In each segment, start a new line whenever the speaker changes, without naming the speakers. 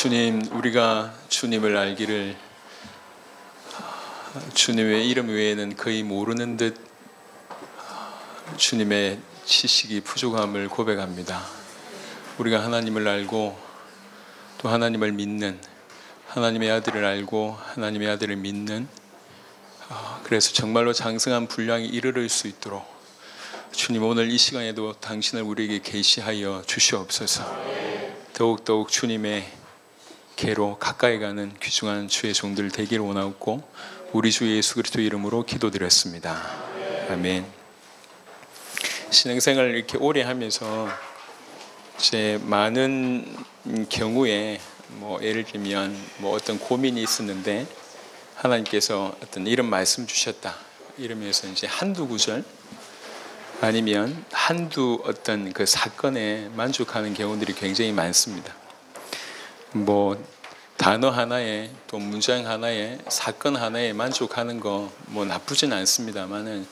주님, 우리가 주님을 알기를 주님의 이름 외에는 거의 모르는 듯 주님의 지식이 부족함을 고백합니다. 우리가 하나님을 알고 또 하나님을 믿는, 하나님의 아들을 알고 하나님의 아들을 믿는, 그래서 정말로 장성한 분량이 이르를 수 있도록 주님, 오늘 이 시간에도 당신을 우리에게 계시하여 주시옵소서. 더욱더욱 주님의 계로 가까이 가는 귀중한 주의 종들 되기를 원하옵고 우리 주 예수 그리스도 이름으로 기도드렸습니다. 아멘. 신앙생활을 이렇게 오래 하면서 제 많은 경우에 예를 들면 어떤 고민이 있었는데 하나님께서 어떤 이런 말씀 주셨다 이러면서 이제 한두 구절 아니면 한두 어떤 그 사건에 만족하는 경우들이 굉장히 많습니다. 단어 하나에 또 문장 하나에 사건 하나에 만족하는 거 나쁘진 않습니다만은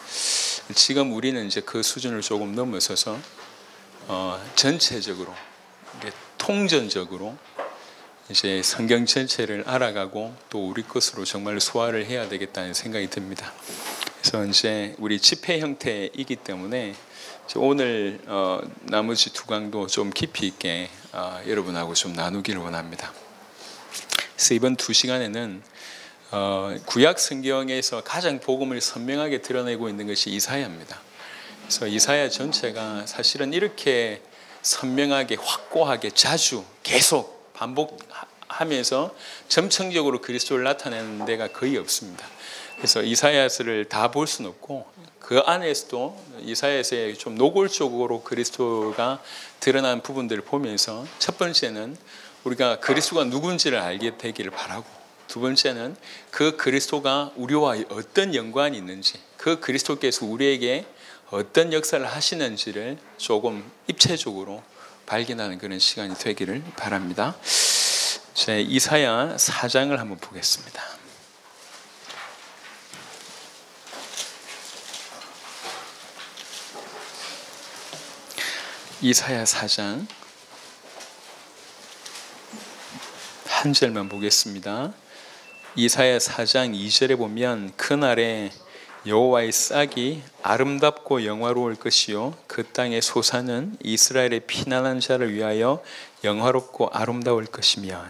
지금 우리는 이제 그 수준을 조금 넘어서서 전체적으로 통전적으로 이제 성경 전체를 알아가고 또 우리 것으로 정말 소화를 해야 되겠다는 생각이 듭니다. 그래서 이제 우리 집회 형태이기 때문에 오늘 나머지 두 강도 좀 깊이 있게 여러분하고 좀 나누기를 원합니다. 그래서 이번 두 시간에는 구약 성경에서 가장 복음을 선명하게 드러내고 있는 것이 이사야입니다. 그래서 이사야 전체가 사실은 이렇게 선명하게 확고하게 자주 계속 반복하면서 점층적으로 그리스도를 나타내는 데가 거의 없습니다. 그래서 이사야서를 다 볼 수는 없고 그 안에서도 이사야서에 좀 노골적으로 그리스도가 드러난 부분들을 보면서 첫 번째는 우리가 그리스도가 누군지를 알게 되기를 바라고, 두 번째는 그 그리스도가 우리와 어떤 연관이 있는지, 그 그리스도께서 우리에게 어떤 역사를 하시는지를 조금 입체적으로 발견하는 그런 시간이 되기를 바랍니다. 제 이사야 4장을 한번 보겠습니다. 이사야 4장 한 절만 보겠습니다. 이사야 4장 2절에 보면 그날에 여호와의 싹이 아름답고 영화로울 것이요 그 땅의 소산은 이스라엘의 피난한 자를 위하여 영화롭고 아름다울 것이며,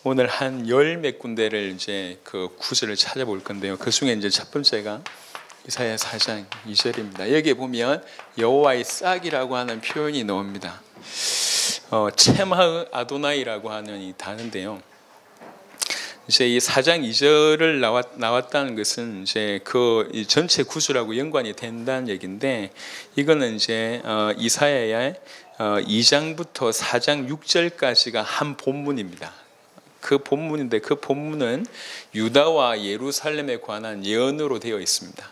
오늘 한 열 몇 군데를 이제 그 구절을 찾아볼 건데요. 그 중에 이제 첫 번째가 이사야 4장 2절입니다. 여기에 보면 여호와의 싹이라고 하는 표현이 나옵니다. 체마흐 아도나이라고 하는 이 단어인데요. 이제 이 4장 2절을 나왔다는 것은 이제 그 전체 구절하고 연관이 된다는 얘기인데, 이거는 이제 이사야의 2장부터 4장 6절까지가 한 본문입니다. 그 본문인데 그 본문은 유다와 예루살렘에 관한 예언으로 되어 있습니다.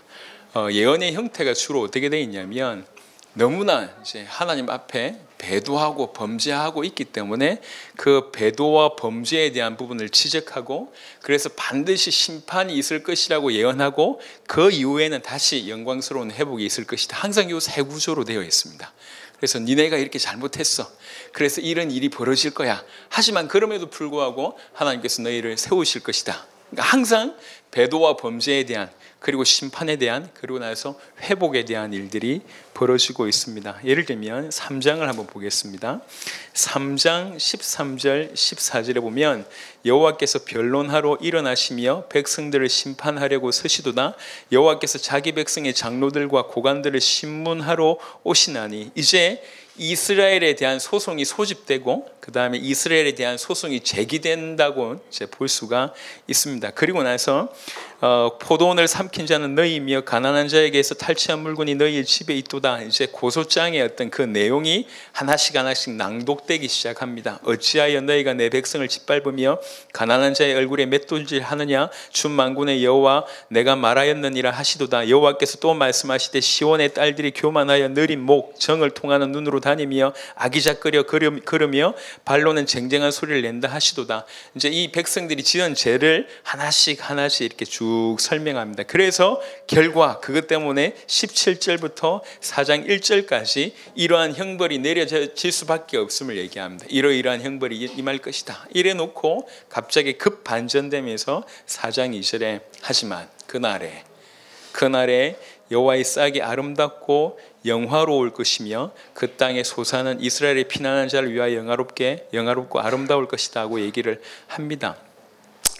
예언의 형태가 주로 어떻게 되어 있냐면 너무나 이제 하나님 앞에 배도하고 범죄하고 있기 때문에 그 배도와 범죄에 대한 부분을 지적하고, 그래서 반드시 심판이 있을 것이라고 예언하고 그 이후에는 다시 영광스러운 회복이 있을 것이다. 항상 이 세 구조로 되어 있습니다. 그래서 니네가 이렇게 잘못했어, 그래서 이런 일이 벌어질 거야. 하지만 그럼에도 불구하고 하나님께서 너희를 세우실 것이다. 그러니까 항상 배도와 범죄에 대한, 그리고 심판에 대한, 그리고 나서 회복에 대한 일들이 벌어지고 있습니다. 예를 들면 3장을 한번 보겠습니다. 3장 13절 14절에 보면 여호와께서 변론하러 일어나시며 백성들을 심판하려고 서시도다. 여호와께서 자기 백성의 장로들과 고관들을 심문하러 오시나니, 이제 이스라엘에 대한 소송이 소집되고 그 다음에 이스라엘에 대한 소송이 제기된다고 이제 볼 수가 있습니다. 그리고 나서 포도원을 삼킨 자는 너희이며 가난한 자에게서 탈취한 물건이 너희의 집에 있도다. 이제 고소장의 어떤 그 내용이 하나씩 낭독되기 시작합니다. 어찌하여 너희가 내 백성을 짓밟으며 가난한 자의 얼굴에 맷돌질 하느냐? 주 만군의 여호와 내가 말하였느니라 하시도다. 여호와께서 또 말씀하시되 시온의 딸들이 교만하여 느린 목 정을 통하는 눈으로 다니며 아기작거려 걸으며 발로는 쟁쟁한 소리를 낸다 하시도다. 이제 이 백성들이 지은 죄를 하나씩 이렇게 쭉 쭉 설명합니다. 그래서 결과 그것 때문에 17절부터 4장 1절까지 이러한 형벌이 내려질 수밖에 없음을 얘기합니다. 이러이러한 형벌이 임할 것이다. 이래 놓고 갑자기 급반전되면서 4장 2절에 하지만 그날에 여호와의 싹이 아름답고 영화로울 것이며 그 땅의 소산은 이스라엘의 피난한 자를 위하여 영화롭고 아름다울 것이다 하고 얘기를 합니다.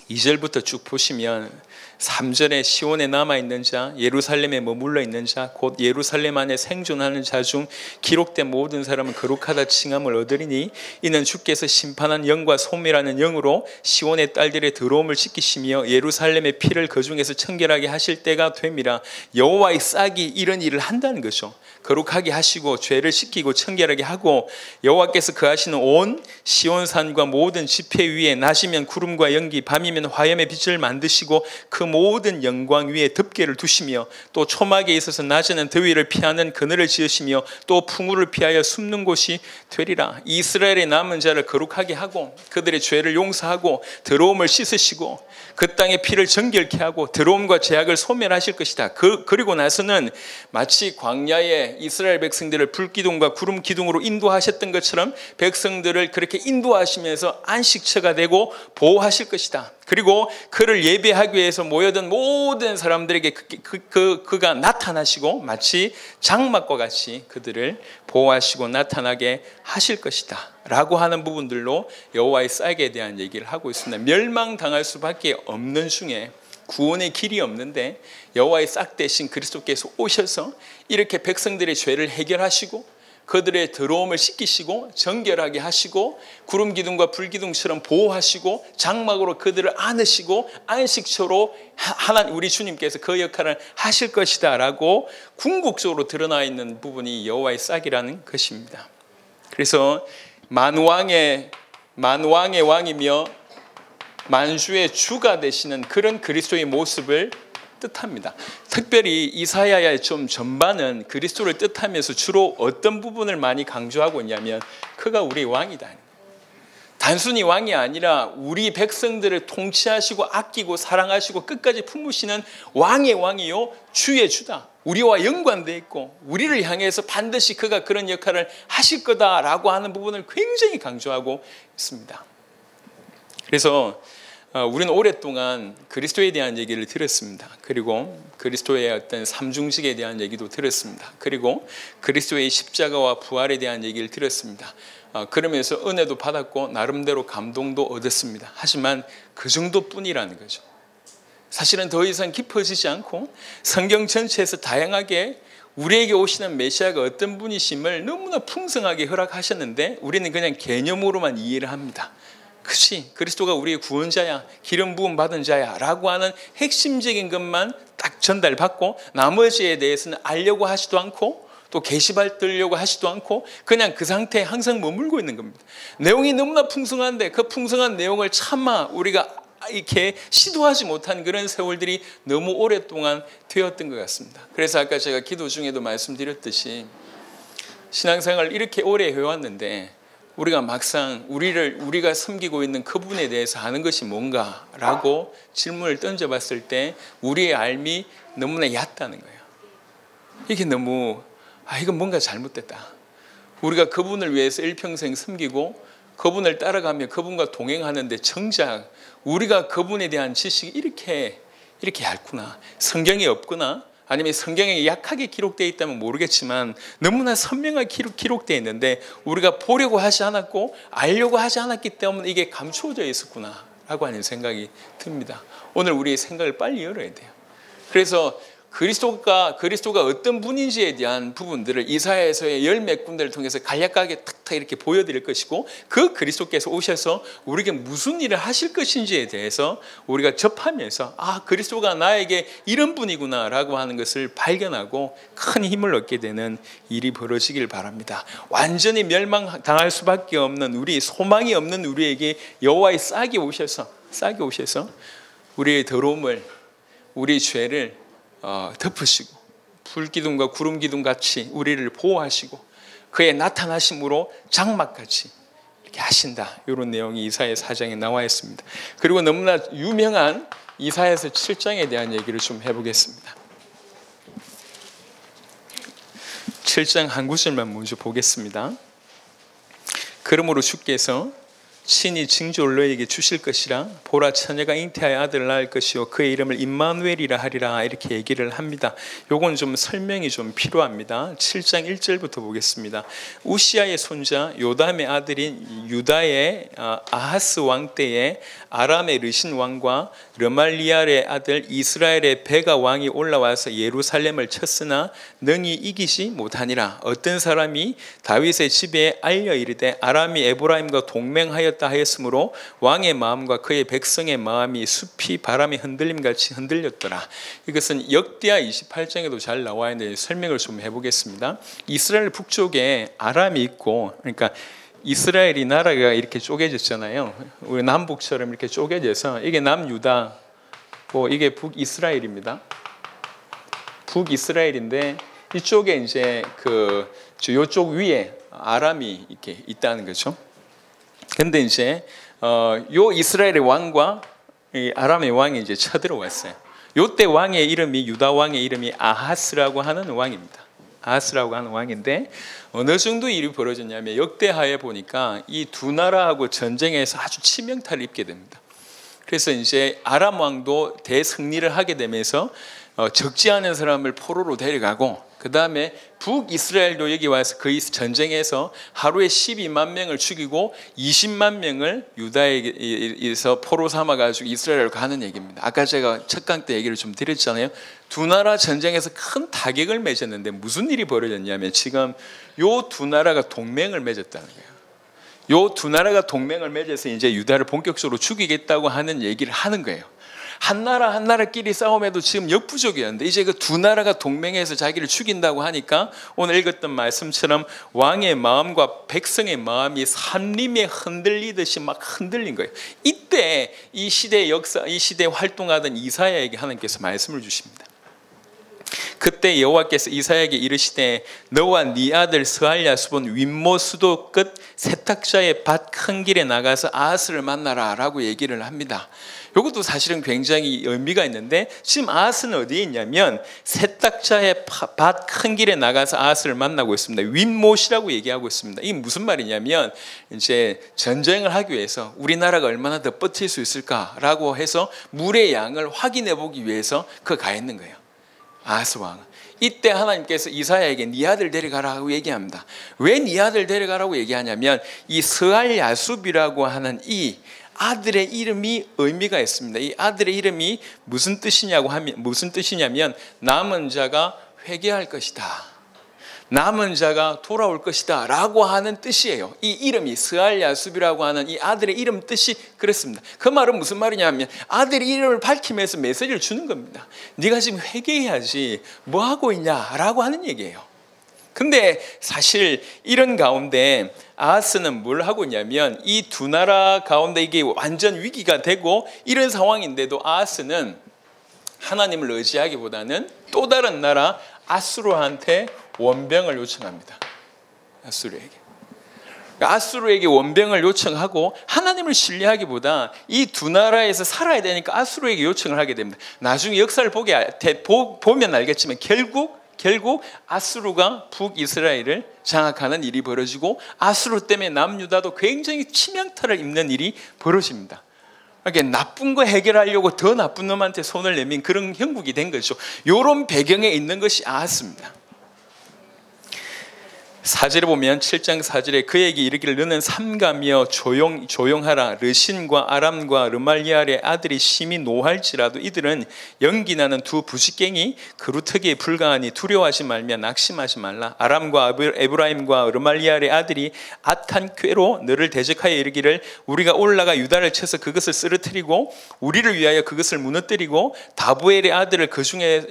2절부터 쭉 보시면 3절에 시온에 남아있는 자, 예루살렘에 머물러 있는 자, 곧 예루살렘 안에 생존하는 자 중 기록된 모든 사람은 거룩하다 칭함을 얻으리니 이는 주께서 심판한 영과 소멸하는 영으로 시온의 딸들의 더러움을 씻기시며 예루살렘의 피를 그 중에서 청결하게 하실 때가 됨이라. 여호와의 싹이 이런 일을 한다는 것이죠. 거룩하게 하시고 죄를 씻기고 청결하게 하고 여호와께서 거하시는 온 시온산과 모든 지폐 위에 낮이면 구름과 연기 밤이면 화염의 빛을 만드시고 그 모든 영광 위에 덮개를 두시며 또 초막에 있어서 낮에는 더위를 피하는 그늘을 지으시며 또 풍우를 피하여 숨는 곳이 되리라. 이스라엘의 남은 자를 거룩하게 하고 그들의 죄를 용서하고 더러움을 씻으시고 그 땅의 피를 정결케 하고 더러움과 죄악을 소멸하실 것이다. 그리고 나서는 마치 광야에 이스라엘 백성들을 불기둥과 구름 기둥으로 인도하셨던 것처럼 백성들을 그렇게 인도하시면서 안식처가 되고 보호하실 것이다. 그리고 그를 예배하기 위해서 모여든 모든 사람들에게 그가 나타나시고 마치 장막과 같이 그들을 보호하시고 나타나게 하실 것이다 라고 하는 부분들로 여호와의 싹에 대한 얘기를 하고 있습니다. 멸망당할 수밖에 없는 중에 구원의 길이 없는데 여호와의 싹 대신 그리스도께서 오셔서 이렇게 백성들의 죄를 해결하시고 그들의 더러움을 씻기시고 정결하게 하시고 구름 기둥과 불 기둥처럼 보호하시고 장막으로 그들을 안으시고 안식처로 하나님 우리 주님께서 그 역할을 하실 것이다 라고 궁극적으로 드러나 있는 부분이 여호와의 싹이라는 것입니다. 그래서 만왕의 왕이며 만주의 주가 되시는 그런 그리스도의 모습을 뜻합니다. 특별히 이사야의 좀 전반은 그리스도를 뜻하면서 주로 어떤 부분을 많이 강조하고 있냐면 그가 우리 왕이다. 단순히 왕이 아니라 우리 백성들을 통치하시고 아끼고 사랑하시고 끝까지 품으시는 왕의 왕이요 주의 주다. 우리와 연관되어 있고 우리를 향해서 반드시 그가 그런 역할을 하실 거다라고 하는 부분을 굉장히 강조하고 있습니다. 그래서 우리는 오랫동안 그리스도에 대한 얘기를 들었습니다. 그리고 그리스도의 어떤 삼중직에 대한 얘기도 들었습니다. 그리고 그리스도의 십자가와 부활에 대한 얘기를 들었습니다. 그러면서 은혜도 받았고 나름대로 감동도 얻었습니다. 하지만 그 정도뿐이라는 거죠. 사실은 더 이상 깊어지지 않고 성경 전체에서 다양하게 우리에게 오시는 메시아가 어떤 분이심을 너무나 풍성하게 허락하셨는데 우리는 그냥 개념으로만 이해를 합니다. 그치, 그리스도가 우리의 구원자야, 기름 부음 받은 자야 라고 하는 핵심적인 것만 딱 전달받고 나머지에 대해서는 알려고 하지도 않고 또 계시받으려고 하지도 않고 그냥 그 상태에 항상 머물고 있는 겁니다. 내용이 너무나 풍성한데 그 풍성한 내용을 차마 우리가 이렇게 시도하지 못한 그런 세월들이 너무 오랫동안 되었던 것 같습니다. 그래서 아까 제가 기도 중에도 말씀드렸듯이 신앙생활을 이렇게 오래 해왔는데 우리가 막상 우리가 섬기고 있는 그분에 대해서 아는 것이 뭔가라고 질문을 던져봤을 때 우리의 알미 너무나 얕다는 거예요. 이게 너무 이건 뭔가 잘못됐다. 우리가 그분을 위해서 일평생 섬기고 그분을 따라가며 그분과 동행하는데 정작 우리가 그분에 대한 지식이 이렇게 얇구나. 성경이 없구나. 아니면 성경에 약하게 기록되어 있다면 모르겠지만 너무나 선명하게 기록되어 있는데 우리가 보려고 하지 않았고 알려고 하지 않았기 때문에 이게 감추어져 있었구나 라고 하는 생각이 듭니다. 오늘 우리의 생각을 빨리 열어야 돼요. 그래서 그리스도가 어떤 분인지에 대한 부분들을 이사야에서의 열몇 군데를 통해서 간략하게 탁탁 이렇게 보여드릴 것이고 그 그리스도께서 오셔서 우리에게 무슨 일을 하실 것인지에 대해서 우리가 접하면서 그리스도가 나에게 이런 분이구나 라고 하는 것을 발견하고 큰 힘을 얻게 되는 일이 벌어지길 바랍니다. 완전히 멸망당할 수밖에 없는 소망이 없는 우리에게 여호와의 싹이 오셔서 우리의 더러움을 우리의 죄를 덮으시고 불기둥과 구름기둥 같이 우리를 보호하시고 그의 나타나심으로 장막같이 이렇게 하신다. 이런 내용이 이사야 4장에 나와 있습니다. 그리고 너무나 유명한 이사야서 7장에 대한 얘기를 좀 해보겠습니다. 7장 한 구절만 먼저 보겠습니다. 그러므로 주께서 친히 징조를 너에게 주실 것이라. 보라, 처녀가 잉태하여 아들을 낳을 것이요 그의 이름을 임마누엘이라 하리라. 이렇게 얘기를 합니다. 요건 좀 설명이 좀 필요합니다. 7장 1절부터 보겠습니다. 우시아의 손자 요담의 아들인 유다의 아하스 왕 때에 아람의 르신 왕과 르말리알의 아들 이스라엘의 베가 왕이 올라와서 예루살렘을 쳤으나 능히 이기지 못하니라. 어떤 사람이 다윗의 집에 알려 이르되 아람이 에브라임과 동맹하였다 하였으므로 왕의 마음과 그의 백성의 마음이 숲이 바람에 흔들림같이 흔들렸더라. 이것은 역대하 28장에도 잘 나와 있는데 설명을 좀 해보겠습니다. 이스라엘 북쪽에 아람이 있고, 그러니까 이스라엘이 나라가 이렇게 쪼개졌잖아요. 우리 남북처럼 이렇게 쪼개져서 이게 남유다고 이게 북이스라엘입니다. 북이스라엘인데 이쪽에 이제 요쪽 위에 아람이 이렇게 있다는 거죠. 근데 이제 요 이스라엘의 왕과 이 아람의 왕이 이제 쳐들어왔어요. 요때 왕의 이름이 유다 왕의 이름이 아하스라고 하는 왕입니다. 아하스라고 하는 왕인데 어느 정도 일이 벌어졌냐면 역대하에 보니까 이 두 나라하고 전쟁에서 아주 치명타를 입게 됩니다. 그래서 이제 아람 왕도 대승리를 하게 되면서 적지 않은 사람을 포로로 데려가고, 그 다음에 북이스라엘도 여기 와서 그 전쟁에서 하루에 12만 명을 죽이고 20만 명을 유다에서 포로 삼아가지고 이스라엘로 가는 얘기입니다. 아까 제가 첫 강 때 얘기를 좀 드렸잖아요. 두 나라 전쟁에서 큰 타격을 맺었는데 무슨 일이 벌어졌냐면 지금 요 두 나라가 동맹을 맺었다는 거예요. 요 두 나라가 동맹을 맺어서 이제 유다를 본격적으로 죽이겠다고 하는 얘기를 하는 거예요. 한 나라끼리 싸움에도 지금 역부족이었는데 이제 그 두 나라가 동맹해서 자기를 죽인다고 하니까 오늘 읽었던 말씀처럼 왕의 마음과 백성의 마음이 산림에 흔들리듯이 막 흔들린 거예요. 이때 이 시대의 역사, 이 시대에 활동하던 이사야에게 하나님께서 말씀을 주십니다. 그때 여호와께서 이사야에게 이르시되 너와 네 아들 스알야숲은 윗모 수도 끝 세탁자의 밭 큰 길에 나가서 아하스를 만나라 라고 얘기를 합니다. 이것도 사실은 굉장히 의미가 있는데 지금 아하스는 어디에 있냐면 세탁자의 밭 큰 길에 나가서 아하스를 만나고 있습니다. 윗못이라고 얘기하고 있습니다. 이게 무슨 말이냐면 이제 전쟁을 하기 위해서 우리나라가 얼마나 더 버틸 수 있을까라고 해서 물의 양을 확인해 보기 위해서 가 있는 거예요. 아하스 왕은. 이때 하나님께서 이사야에게 네 아들 데려가라고 얘기합니다. 왜 네 아들 데려가라고 얘기하냐면 이 스알야숲이라고 하는 이 아들의 이름이 의미가 있습니다. 이 아들의 이름이 무슨 뜻이냐면 남은 자가 회개할 것이다. 남은 자가 돌아올 것이다 라고 하는 뜻이에요. 이 이름이 스알야숲이라고 하는 이 아들의 이름 뜻이 그렇습니다. 그 말은 무슨 말이냐면 아들의 이름을 밝히면서 메시지를 주는 겁니다. 네가 지금 회개해야지 뭐 하고 있냐라고 하는 얘기예요. 근데 사실 이런 가운데 아하스는 뭘 하고 있냐면 이 두 나라 가운데 이게 완전 위기가 되고 이런 상황인데도 아하스는 하나님을 의지하기보다는 또 다른 나라 아수르한테 원병을 요청합니다. 아수르에게 원병을 요청하고 하나님을 신뢰하기보다 이 두 나라에서 살아야 되니까 아수르에게 요청을 하게 됩니다. 나중에 역사를 보면 알겠지만 결국 아수르가 북이스라엘을 장악하는 일이 벌어지고 아수르 때문에 남유다도 굉장히 치명타를 입는 일이 벌어집니다. 그러니까 나쁜 거 해결하려고 더 나쁜 놈한테 손을 내민 그런 형국이 된 거죠. 이런 배경에 있는 것이 아하스입니다. 4절에 보면 7장 4절에 그에게 이르기를 너는 삼가며 조용하라. 르신과 아람과 르말리알의 아들이 심히 노할지라도 이들은 연기나는 두 부식갱이 그루터기에 불과하니 두려워하지 말며 낙심하지 말라. 아람과 에브라임과 르말리알의 아들이 앗한 꾀로 너를 대적하여 이르기를 우리가 올라가 유다를 쳐서 그것을 쓰러뜨리고 우리를 위하여 그것을 무너뜨리고 다부엘의 아들을 그 중에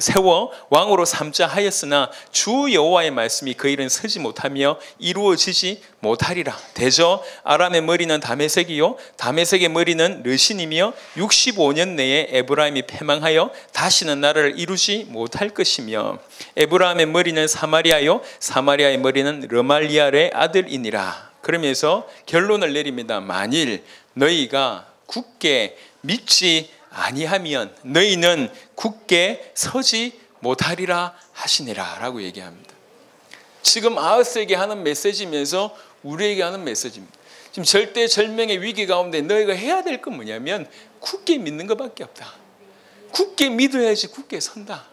세워 왕으로 삼자 하였으나 주 여호와의 말씀이 그 일은 서지 못하며 이루어지지 못하리라. 대저 아람의 머리는 다메섹이요 다메섹의 머리는 르신이며 65년 내에 에브라임이 패망하여 다시는 나라를 이루지 못할 것이며 에브라임의 머리는 사마리아요 사마리아의 머리는 르말리알의 아들이니라. 그러면서 결론을 내립니다. 만일 너희가 굳게 믿지 아니하면 너희는 굳게 서지 못하리라 하시니라 라고 얘기합니다. 지금 아하스에게 하는 메시지면서 우리에게 하는 메시지입니다. 지금 절대절명의 위기 가운데 너희가 해야 될 건 뭐냐면 굳게 믿는 것밖에 없다. 굳게 믿어야지 굳게 선다.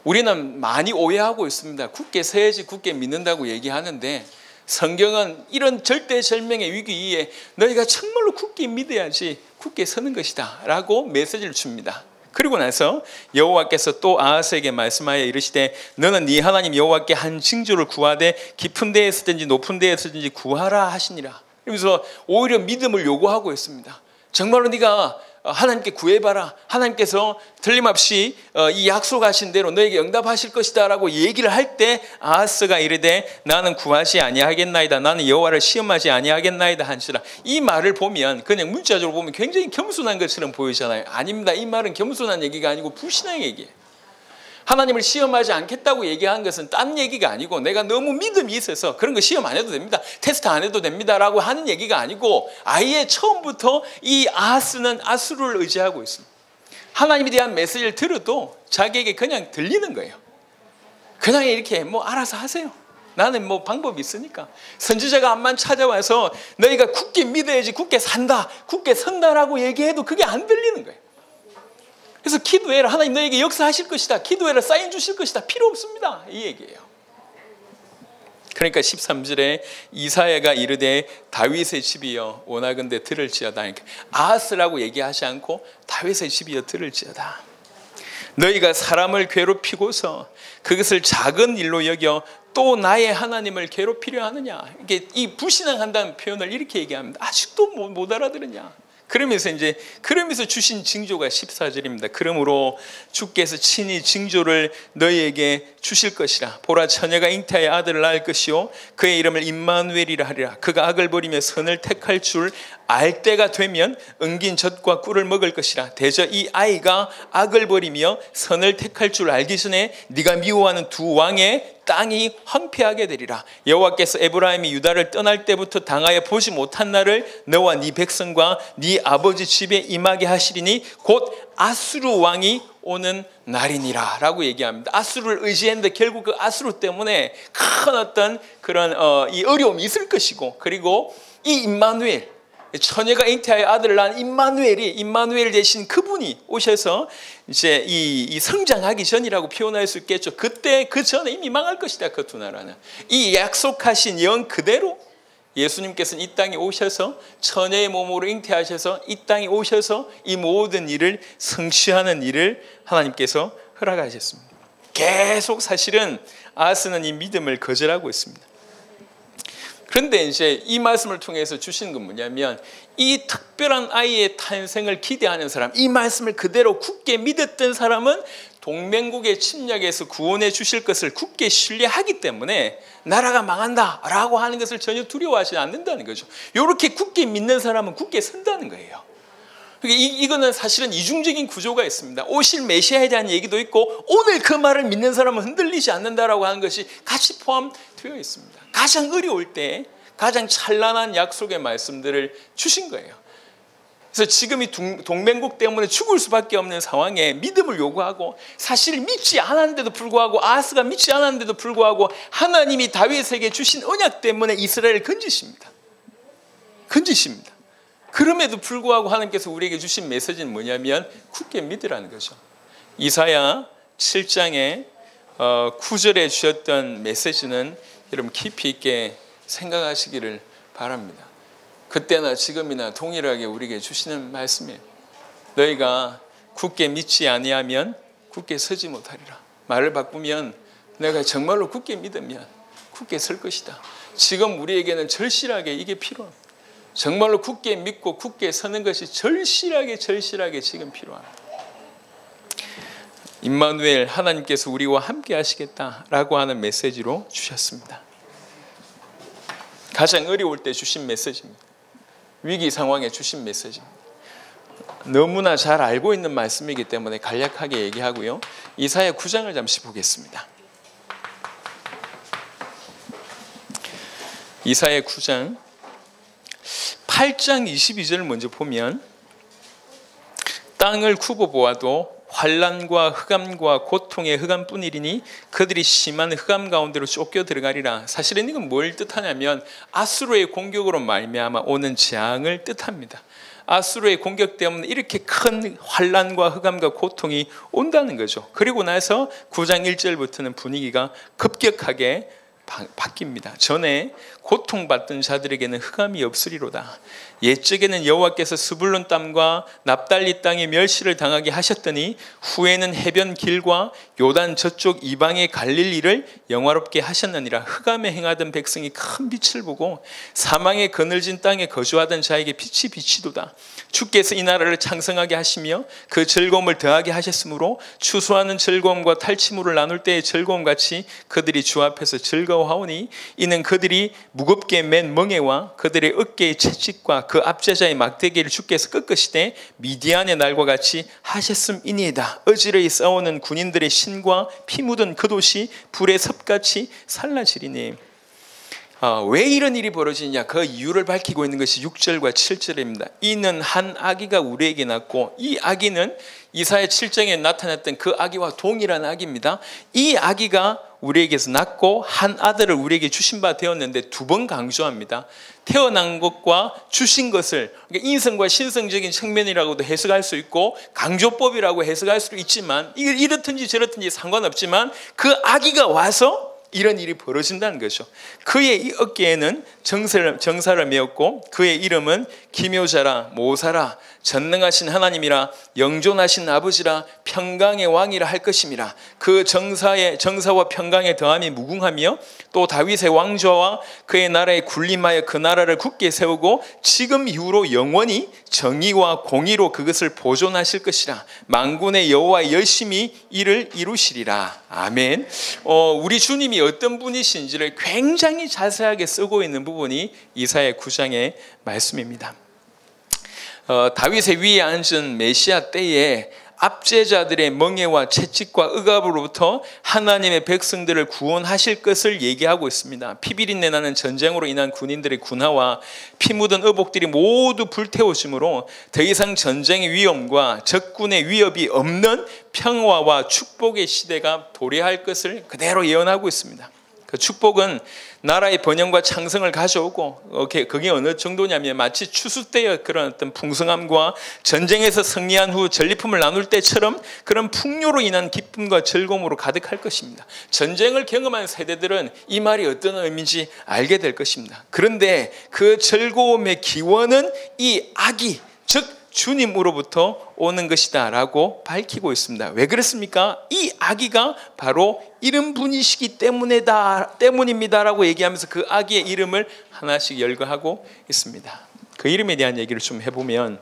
우리는 많이 오해하고 있습니다. 굳게 서야지 굳게 믿는다고 얘기하는데 성경은 이런 절대절명의 위기에 너희가 정말로 굳게 믿어야지 굳게 서는 것이다 라고 메시지를 줍니다. 그리고 나서 여호와께서 또 아하스에게 말씀하여 이르시되 너는 네 하나님 여호와께 한 징조를 구하되 깊은 데에 있든지 높은 데에 있든지 구하라 하시니라. 그러면서 오히려 믿음을 요구하고 있습니다. 정말로 네가 하나님께 구해봐라. 하나님께서 틀림없이 이 약속하신 대로 너에게 응답하실 것이다 라고 얘기를 할 때 아하스가 이르되 나는 구하지 아니하겠나이다. 나는 여호와를 시험하지 아니하겠나이다 한시라. 이 말을 보면 그냥 문자적으로 보면 굉장히 겸손한 것처럼 보이잖아요. 아닙니다. 이 말은 겸손한 얘기가 아니고 불신앙의 얘기예요. 하나님을 시험하지 않겠다고 얘기한 것은 딴 얘기가 아니고 내가 너무 믿음이 있어서 그런 거 시험 안 해도 됩니다. 테스트 안 해도 됩니다 라고 하는 얘기가 아니고 아예 처음부터 이 아하스는 아수르를 의지하고 있습니다. 하나님에 대한 메시지를 들어도 자기에게 그냥 들리는 거예요. 그냥 이렇게 뭐 알아서 하세요. 나는 뭐 방법이 있으니까. 선지자가 암만 찾아와서 너희가 굳게 믿어야지 굳게 산다, 굳게 선다라고 얘기해도 그게 안 들리는 거예요. 그래서 기도해라. 하나님 너에게 역사하실 것이다. 기도해라. 사인 주실 것이다. 필요 없습니다. 이 얘기예요. 그러니까 13절에 이사야가 이르되 다윗의 집이여 원하건대 들을지어다. 아하스라고 얘기하지 않고 다윗의 집이여 들을지어다. 너희가 사람을 괴롭히고서 그것을 작은 일로 여겨 또 나의 하나님을 괴롭히려 하느냐. 이게 이 불신앙한다는 표현을 이렇게 얘기합니다. 아직도 못 알아들으냐. 그러면서 주신 징조가 14절입니다. 그러므로 주께서 친히 징조를 너희에게 주실 것이라. 보라 처녀가 잉태하여 아들을 낳을 것이요 그의 이름을 임마누엘이라 하리라. 그가 악을 버리며 선을 택할 줄 알 때가 되면 은긴 젖과 꿀을 먹을 것이라. 대저 이 아이가 악을 버리며 선을 택할 줄 알기 전에 네가 미워하는 두 왕의 땅이 황폐하게 되리라. 여호와께서 에브라임이 유다를 떠날 때부터 당하여 보지 못한 날을 너와 네 백성과 네 아버지 집에 임하게 하시리니 곧 아수르 왕이 오는 날이니라 라고 얘기합니다. 아수르를 의지했는데 결국 그 아수르 때문에 큰 어떤 그런 이 어려움이 있을 것이고, 그리고 이 임마누엘, 처녀가 잉태하여 아들을 낳은 임마누엘 대신 그분이 오셔서 이제 이 성장하기 전이라고 표현할 수 있겠죠. 그때 그 전에 이미 망할 것이다. 그 두 나라는. 이 약속하신 영 그대로 예수님께서는 이 땅에 오셔서 처녀의 몸으로 잉태하셔서 이 땅에 오셔서 이 모든 일을 성취하는 일을 하나님께서 허락하셨습니다. 계속 사실은 아하스는 이 믿음을 거절하고 있습니다. 그런데 이제 이 말씀을 통해서 주시는 건 뭐냐면 이 특별한 아이의 탄생을 기대하는 사람, 이 말씀을 그대로 굳게 믿었던 사람은 동맹국의 침략에서 구원해 주실 것을 굳게 신뢰하기 때문에 나라가 망한다라고 하는 것을 전혀 두려워하지 않는다는 거죠. 이렇게 굳게 믿는 사람은 굳게 선다는 거예요. 이거는 사실은 이중적인 구조가 있습니다. 오실 메시아에 대한 얘기도 있고 오늘 그 말을 믿는 사람은 흔들리지 않는다라고 하는 것이 같이 포함되어 있습니다. 가장 어려울 때 가장 찬란한 약속의 말씀들을 주신 거예요. 그래서 지금 이 동맹국 때문에 죽을 수밖에 없는 상황에 믿음을 요구하고, 사실 믿지 않았는데도 불구하고, 아하스가 믿지 않았는데도 불구하고 하나님이 다윗에게 주신 언약 때문에 이스라엘을 건지십니다. 그럼에도 불구하고 하나님께서 우리에게 주신 메시지는 뭐냐면 굳게 믿으라는 거죠. 이사야 7장에 9절에 주셨던 메시지는 여러분 깊이 있게 생각하시기를 바랍니다. 그때나 지금이나 동일하게 우리에게 주시는 말씀이에요. 너희가 굳게 믿지 아니하면 굳게 서지 못하리라. 말을 바꾸면 내가 정말로 굳게 믿으면 굳게 설 것이다. 지금 우리에게는 절실하게 이게 필요합니다. 정말로 굳게 믿고 굳게 서는 것이 절실하게 지금 필요합니다. 임마누엘, 하나님께서 우리와 함께 하시겠다라고 하는 메시지로 주셨습니다. 가장 어려울 때 주신 메시지입니다. 위기 상황에 주신 메시지입니다. 너무나 잘 알고 있는 말씀이기 때문에 간략하게 얘기하고요. 이사야 9장을 잠시 보겠습니다. 이사야 9장 8장 22절을 먼저 보면 땅을 굽어 보아도 환난과 흑암과 고통의 흑암뿐이리니 그들이 심한 흑암 가운데로 쫓겨 들어가리라. 사실은 이건 뭘 뜻하냐면 아수르의 공격으로 말미암아 오는 재앙을 뜻합니다. 아수르의 공격 때문에 이렇게 큰 환난과 흑암과 고통이 온다는 거죠. 그리고 나서 9장 1절부터는 분위기가 급격하게 바뀝니다. 전에 고통받던 자들에게는 흑암이 없으리로다. 옛적에는 여호와께서 스불론 땅과 납달리 땅에 멸시를 당하게 하셨더니 후에는 해변 길과 요단 저쪽 이방에 갈릴 일을 영화롭게 하셨느니라. 흑암에 행하던 백성이 큰 빛을 보고 사망의 그늘진 땅에 거주하던 자에게 빛이 비치도다. 주께서 이 나라를 창성하게 하시며 그 즐거움을 더하게 하셨으므로 추수하는 즐거움과 탈취물을 나눌 때의 즐거움같이 그들이 주 앞에서 즐거워하오니 이는 그들이 무겁게 맨 멍에와 그들의 어깨의 채찍과 그 압제자의 막대기를 주께서 꺾으시되 미디안의 날과 같이 하셨음이니이다. 어지러이 싸우는 군인들의 신과 피 묻은 그 도시 불의 섭같이 살라지리니. 왜 이런 일이 벌어지냐, 그 이유를 밝히고 있는 것이 6절과 7절입니다. 이는 한 아기가 우리에게 낳고, 이 아기는 이사야 7장에 나타났던 그 아기와 동일한 아기입니다. 이 아기가 우리에게서 낳고 한 아들을 우리에게 주신 바 되었는데, 두 번 강조합니다. 태어난 것과 주신 것을, 그러니까 인성과 신성적인 측면이라고도 해석할 수 있고 강조법이라고 해석할 수도 있지만, 이렇든지 저렇든지 상관없지만 그 아기가 와서 이런 일이 벌어진다는 거죠. 그의 이 어깨에는 정사를 메었고 그의 이름은 기묘자라, 모사라, 전능하신 하나님이라, 영존하신 아버지라, 평강의 왕이라 할 것임이라. 그 정사와 평강의 더함이 무궁하며 또 다윗의 왕좌와 그의 나라에 군림하여 그 나라를 굳게 세우고 지금 이후로 영원히 정의와 공의로 그것을 보존하실 것이라. 만군의 여호와 열심히 이를 이루시리라. 아멘. 우리 주님이 어떤 분이신지를 굉장히 자세하게 쓰고 있는 부분이 이사야 9장의 말씀입니다. 다윗의 위에 앉은 메시아 때에 압제자들의 멍에와 채찍과 억압으로부터 하나님의 백성들을 구원하실 것을 얘기하고 있습니다. 피비린내 나는 전쟁으로 인한 군인들의 군화와 피 묻은 의복들이 모두 불태워짐으로 더 이상 전쟁의 위험과 적군의 위협이 없는 평화와 축복의 시대가 도래할 것을 그대로 예언하고 있습니다. 그 축복은 나라의 번영과 창성을 가져오고, 그게 어느 정도냐면 마치 추수 때의 그런 어떤 풍성함과 전쟁에서 승리한 후 전리품을 나눌 때처럼 그런 풍요로 인한 기쁨과 즐거움으로 가득할 것입니다. 전쟁을 경험한 세대들은 이 말이 어떤 의미인지 알게 될 것입니다. 그런데 그 즐거움의 기원은 이 아기, 즉 주님으로부터 오는 것이다 라고 밝히고 있습니다. 왜 그렇습니까? 이 아기가 바로 이런 분이시기 때문입니다 라고 얘기하면서 그 아기의 이름을 하나씩 열거하고 있습니다. 그 이름에 대한 얘기를 좀 해보면,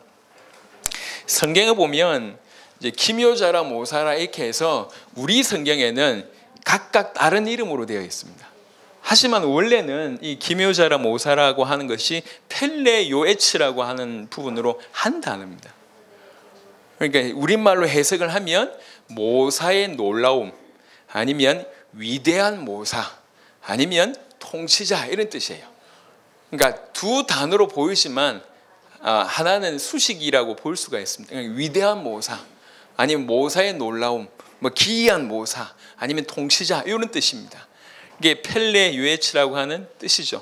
성경에 보면 이제 기묘자라, 모사라 이렇게 해서 우리 성경에는 각각 다른 이름으로 되어 있습니다. 하지만 원래는 이 기묘자라, 모사라고 하는 것이 펠레 요에츠라고 하는 부분으로 한 단어입니다. 그러니까 우리말로 해석을 하면 모사의 놀라움, 아니면 위대한 모사, 아니면 통치자, 이런 뜻이에요. 그러니까 두 단어로 보이지만 하나는 수식이라고 볼 수가 있습니다. 그러니까 위대한 모사, 아니면 모사의 놀라움, 뭐 기이한 모사, 아니면 통치자, 이런 뜻입니다. 이게 펠레 유에츠라고 하는 뜻이죠.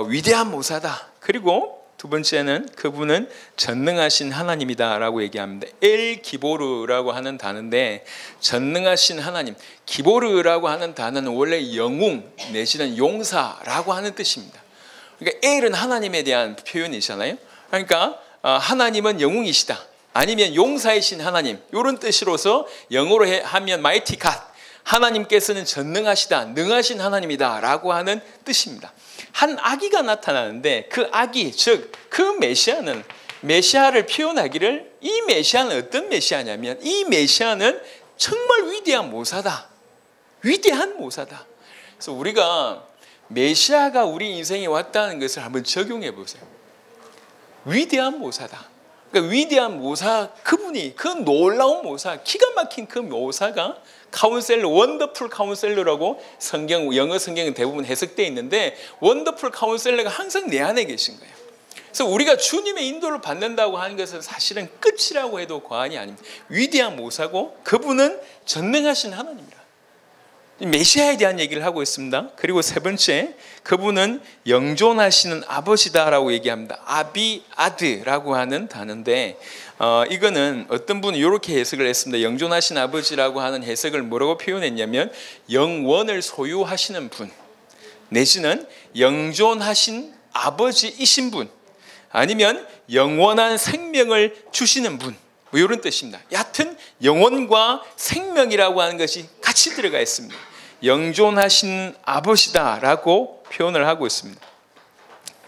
위대한 모사다. 그리고 두 번째는 그분은 전능하신 하나님이다라고 얘기합니다. 엘 기보르라고 하는 단어인데, 전능하신 하나님, 기보르라고 하는 단어는 원래 영웅 내지는 용사라고 하는 뜻입니다. 그러니까 엘은 하나님에 대한 표현이잖아요. 그러니까 하나님은 영웅이시다, 아니면 용사이신 하나님, 이런 뜻으로서 영어로 하면 mighty God, 하나님께서는 전능하시다, 능하신 하나님이다 라고 하는 뜻입니다. 한 아기가 나타나는데 그 아기, 즉 그 메시아는, 메시아를 표현하기를, 이 메시아는 어떤 메시아냐면 이 메시아는 정말 위대한 모사다, 위대한 모사다. 그래서 우리가 메시아가 우리 인생에 왔다는 것을 한번 적용해 보세요. 위대한 모사다. 그러니까 위대한 모사, 그분이, 그 놀라운 모사, 기가 막힌 그 모사가 카운셀러, 원더풀 카운셀러라고 영어 성경은 대부분 해석되어 있는데, 원더풀 카운셀러가 항상 내 안에 계신 거예요. 그래서 우리가 주님의 인도를 받는다고 하는 것은 사실은 끝이라고 해도 과언이 아닙니다. 위대한 모사고 그분은 전능하신 하나님이라. 메시아에 대한 얘기를 하고 있습니다. 그리고 세 번째, 그분은 영존하시는 아버지다라고 얘기합니다. 아비아드라고 하는 단어인데 이거는 어떤 분은 이렇게 해석을 했습니다. 영존하신 아버지라고 하는 해석을 뭐라고 표현했냐면 영원을 소유하시는 분 내지는 영존하신 아버지이신 분 아니면 영원한 생명을 주시는 분 뭐 이런 뜻입니다. 여하튼 영원과 생명이라고 하는 것이 같이 들어가 있습니다. 영존하신 아버지다라고 표현을 하고 있습니다.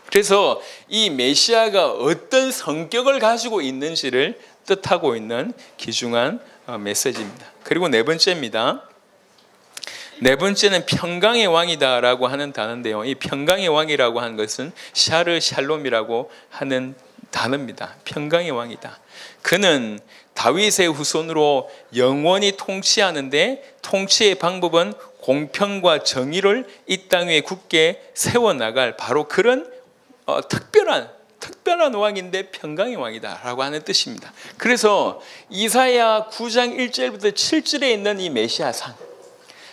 그래서 이 메시아가 어떤 성격을 가지고 있는지를 뜻하고 있는 귀중한 메시지입니다. 그리고 네 번째입니다. 네 번째는 평강의 왕이다라고 하는 단어인데요. 이 평강의 왕이라고 하는 것은 샤르 샬롬이라고 하는 단어입니다. 평강의 왕이다. 그는 다윗의 후손으로 영원히 통치하는데 통치의 방법은 공평과 정의를 이 땅 위에 굳게 세워나갈 바로 그런 특별한 왕인데 평강의 왕이다라고 하는 뜻입니다. 그래서 이사야 9장 1절부터 7절에 있는 이 메시아상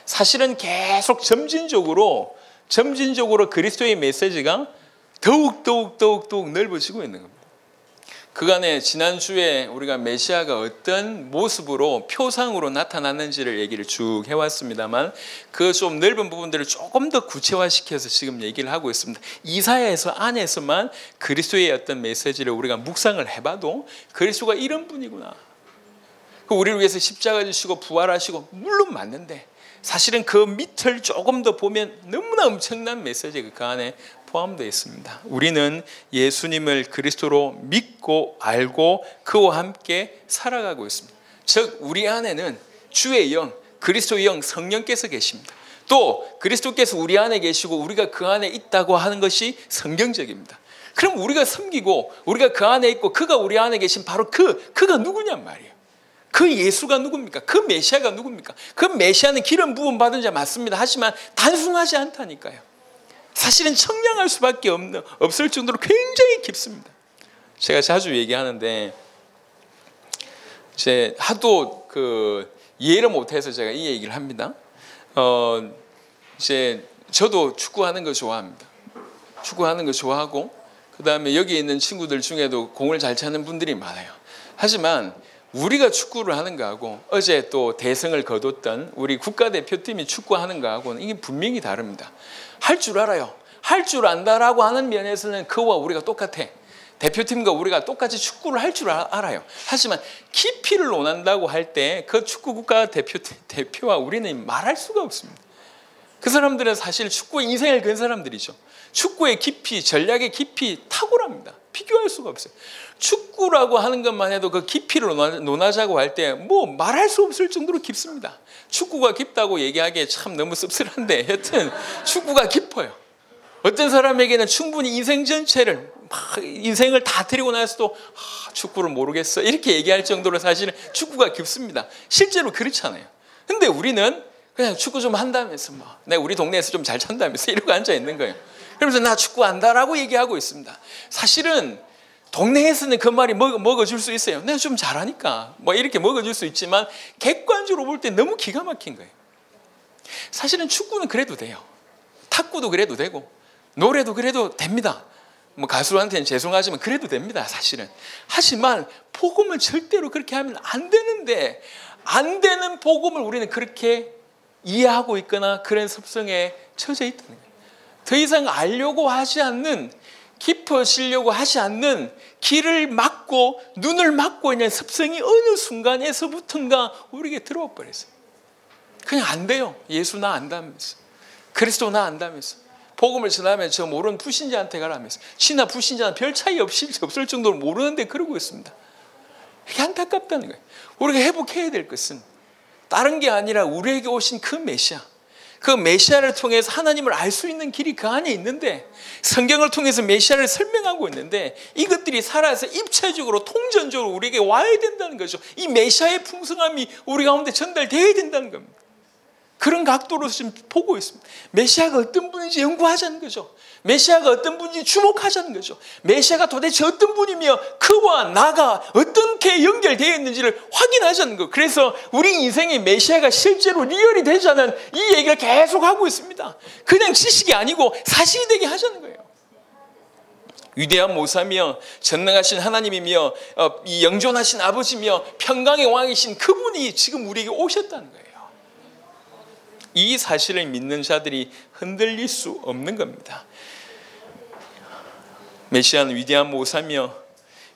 사실은 계속 점진적으로 그리스도의 메시지가 더욱 넓어지고 있는 겁니다. 그간에 지난주에 우리가 메시아가 어떤 모습으로 표상으로 나타났는지를 얘기를 쭉 해왔습니다만 그 좀 넓은 부분들을 조금 더 구체화시켜서 지금 얘기를 하고 있습니다. 이사야에서 안에서만 그리스도의 어떤 메시지를 우리가 묵상을 해봐도 그리스도가 이런 분이구나. 우리를 위해서 십자가 지시고 부활하시고 물론 맞는데 사실은 그 밑을 조금 더 보면 너무나 엄청난 메시지가 그 안에 포함되어 있습니다. 우리는 예수님을 그리스도로 믿고 알고 그와 함께 살아가고 있습니다. 즉 우리 안에는 주의 영, 그리스도의 영, 성령께서 계십니다. 또 그리스도께서 우리 안에 계시고 우리가 그 안에 있다고 하는 것이 성경적입니다. 그럼 우리가 섬기고 우리가 그 안에 있고 그가 우리 안에 계신 바로 그가 누구냔 말이에요. 그 예수가 누굽니까? 그 메시아가 누굽니까? 그 메시아는 기름 부음 받은 자 맞습니다. 하지만 단순하지 않다니까요. 사실은 청량할 수밖에 없을 정도로 굉장히 깊습니다. 제가 자주 얘기하는데 이제 하도 이해를 못해서 제가 이 얘기를 합니다. 이제 저도 축구하는 거 좋아합니다. 축구하는 거 좋아하고 그 다음에 여기 있는 친구들 중에도 공을 잘 차는 분들이 많아요. 하지만 우리가 축구를 하는 거하고 어제 또 대승을 거뒀던 우리 국가대표팀이 축구하는 거하고는 이게 분명히 다릅니다. 할 줄 알아요. 할 줄 안다라고 하는 면에서는 그와 우리가 똑같아. 대표팀과 우리가 똑같이 축구를 할 줄 알아요. 하지만 깊이를 논한다고 할 때 그 축구 국가 대표와 우리는 말할 수가 없습니다. 그 사람들은 사실 축구에 인생을 건 사람들이죠. 축구의 깊이, 전략의 깊이 탁월합니다. 비교할 수가 없어요. 축구라고 하는 것만 해도 그 깊이를 논하자고 할 때 뭐 말할 수 없을 정도로 깊습니다. 축구가 깊다고 얘기하기에 참 너무 씁쓸한데 여튼 축구가 깊어요. 어떤 사람에게는 충분히 인생 전체를 인생을 다 드리고 나서도 축구를 모르겠어 이렇게 얘기할 정도로 사실은 축구가 깊습니다. 실제로 그렇잖아요. 근데 우리는 그냥 축구 좀 한다면서 내가 우리 동네에서 좀 잘 찬다면서 이러고 앉아 있는 거예요. 그러면서 나 축구 안다라고 얘기하고 있습니다. 사실은 동네에서는 그 말이 먹어줄 수 있어요. 내가 좀 잘하니까 이렇게 먹어줄 수 있지만 객관적으로 볼 때 너무 기가 막힌 거예요. 사실은 축구는 그래도 돼요. 탁구도 그래도 되고 노래도 그래도 됩니다. 가수한테는 죄송하지만 그래도 됩니다. 사실은. 하지만 복음을 절대로 그렇게 하면 안 되는데 안 되는 복음을 우리는 그렇게 이해하고 있거나 그런 습성에 처져 있다는 거예요. 더 이상 알려고 하지 않는 깊어지려고 하지 않는 길을 막고 눈을 막고 있는 습성이 어느 순간에서부턴가 우리에게 들어와 버렸어요. 그냥 안 돼요. 예수 나 안다면서 그리스도 나 안다면서 복음을 전하면 저 모르는 불신자한테 가라면서 신나 불신자는 별 차이 없을 정도로 모르는데 그러고 있습니다. 이게 안타깝다는 거예요. 우리가 회복해야 될 것은 다른 게 아니라 우리에게 오신 그 메시아, 그 메시아를 통해서 하나님을 알 수 있는 길이 그 안에 있는데 성경을 통해서 메시아를 설명하고 있는데 이것들이 살아서 입체적으로 통전적으로 우리에게 와야 된다는 거죠. 이 메시아의 풍성함이 우리 가운데 전달되어야 된다는 겁니다. 그런 각도로 지금 보고 있습니다. 메시아가 어떤 분인지 연구하자는 거죠. 메시아가 어떤 분인지 주목하자는 거죠. 메시아가 도대체 어떤 분이며 그와 나가 어떻게 연결되어 있는지를 확인하자는 거. 그래서 우리 인생의 메시아가 실제로 리얼이 되자는 이 얘기를 계속 하고 있습니다. 그냥 지식이 아니고 사실이 되게 하자는 거예요. 위대한 모사며 전능하신 하나님이며 이 영존하신 아버지며 평강의 왕이신 그분이 지금 우리에게 오셨다는 거예요. 이 사실을 믿는 자들이 흔들릴 수 없는 겁니다. 메시아는 위대한 모사며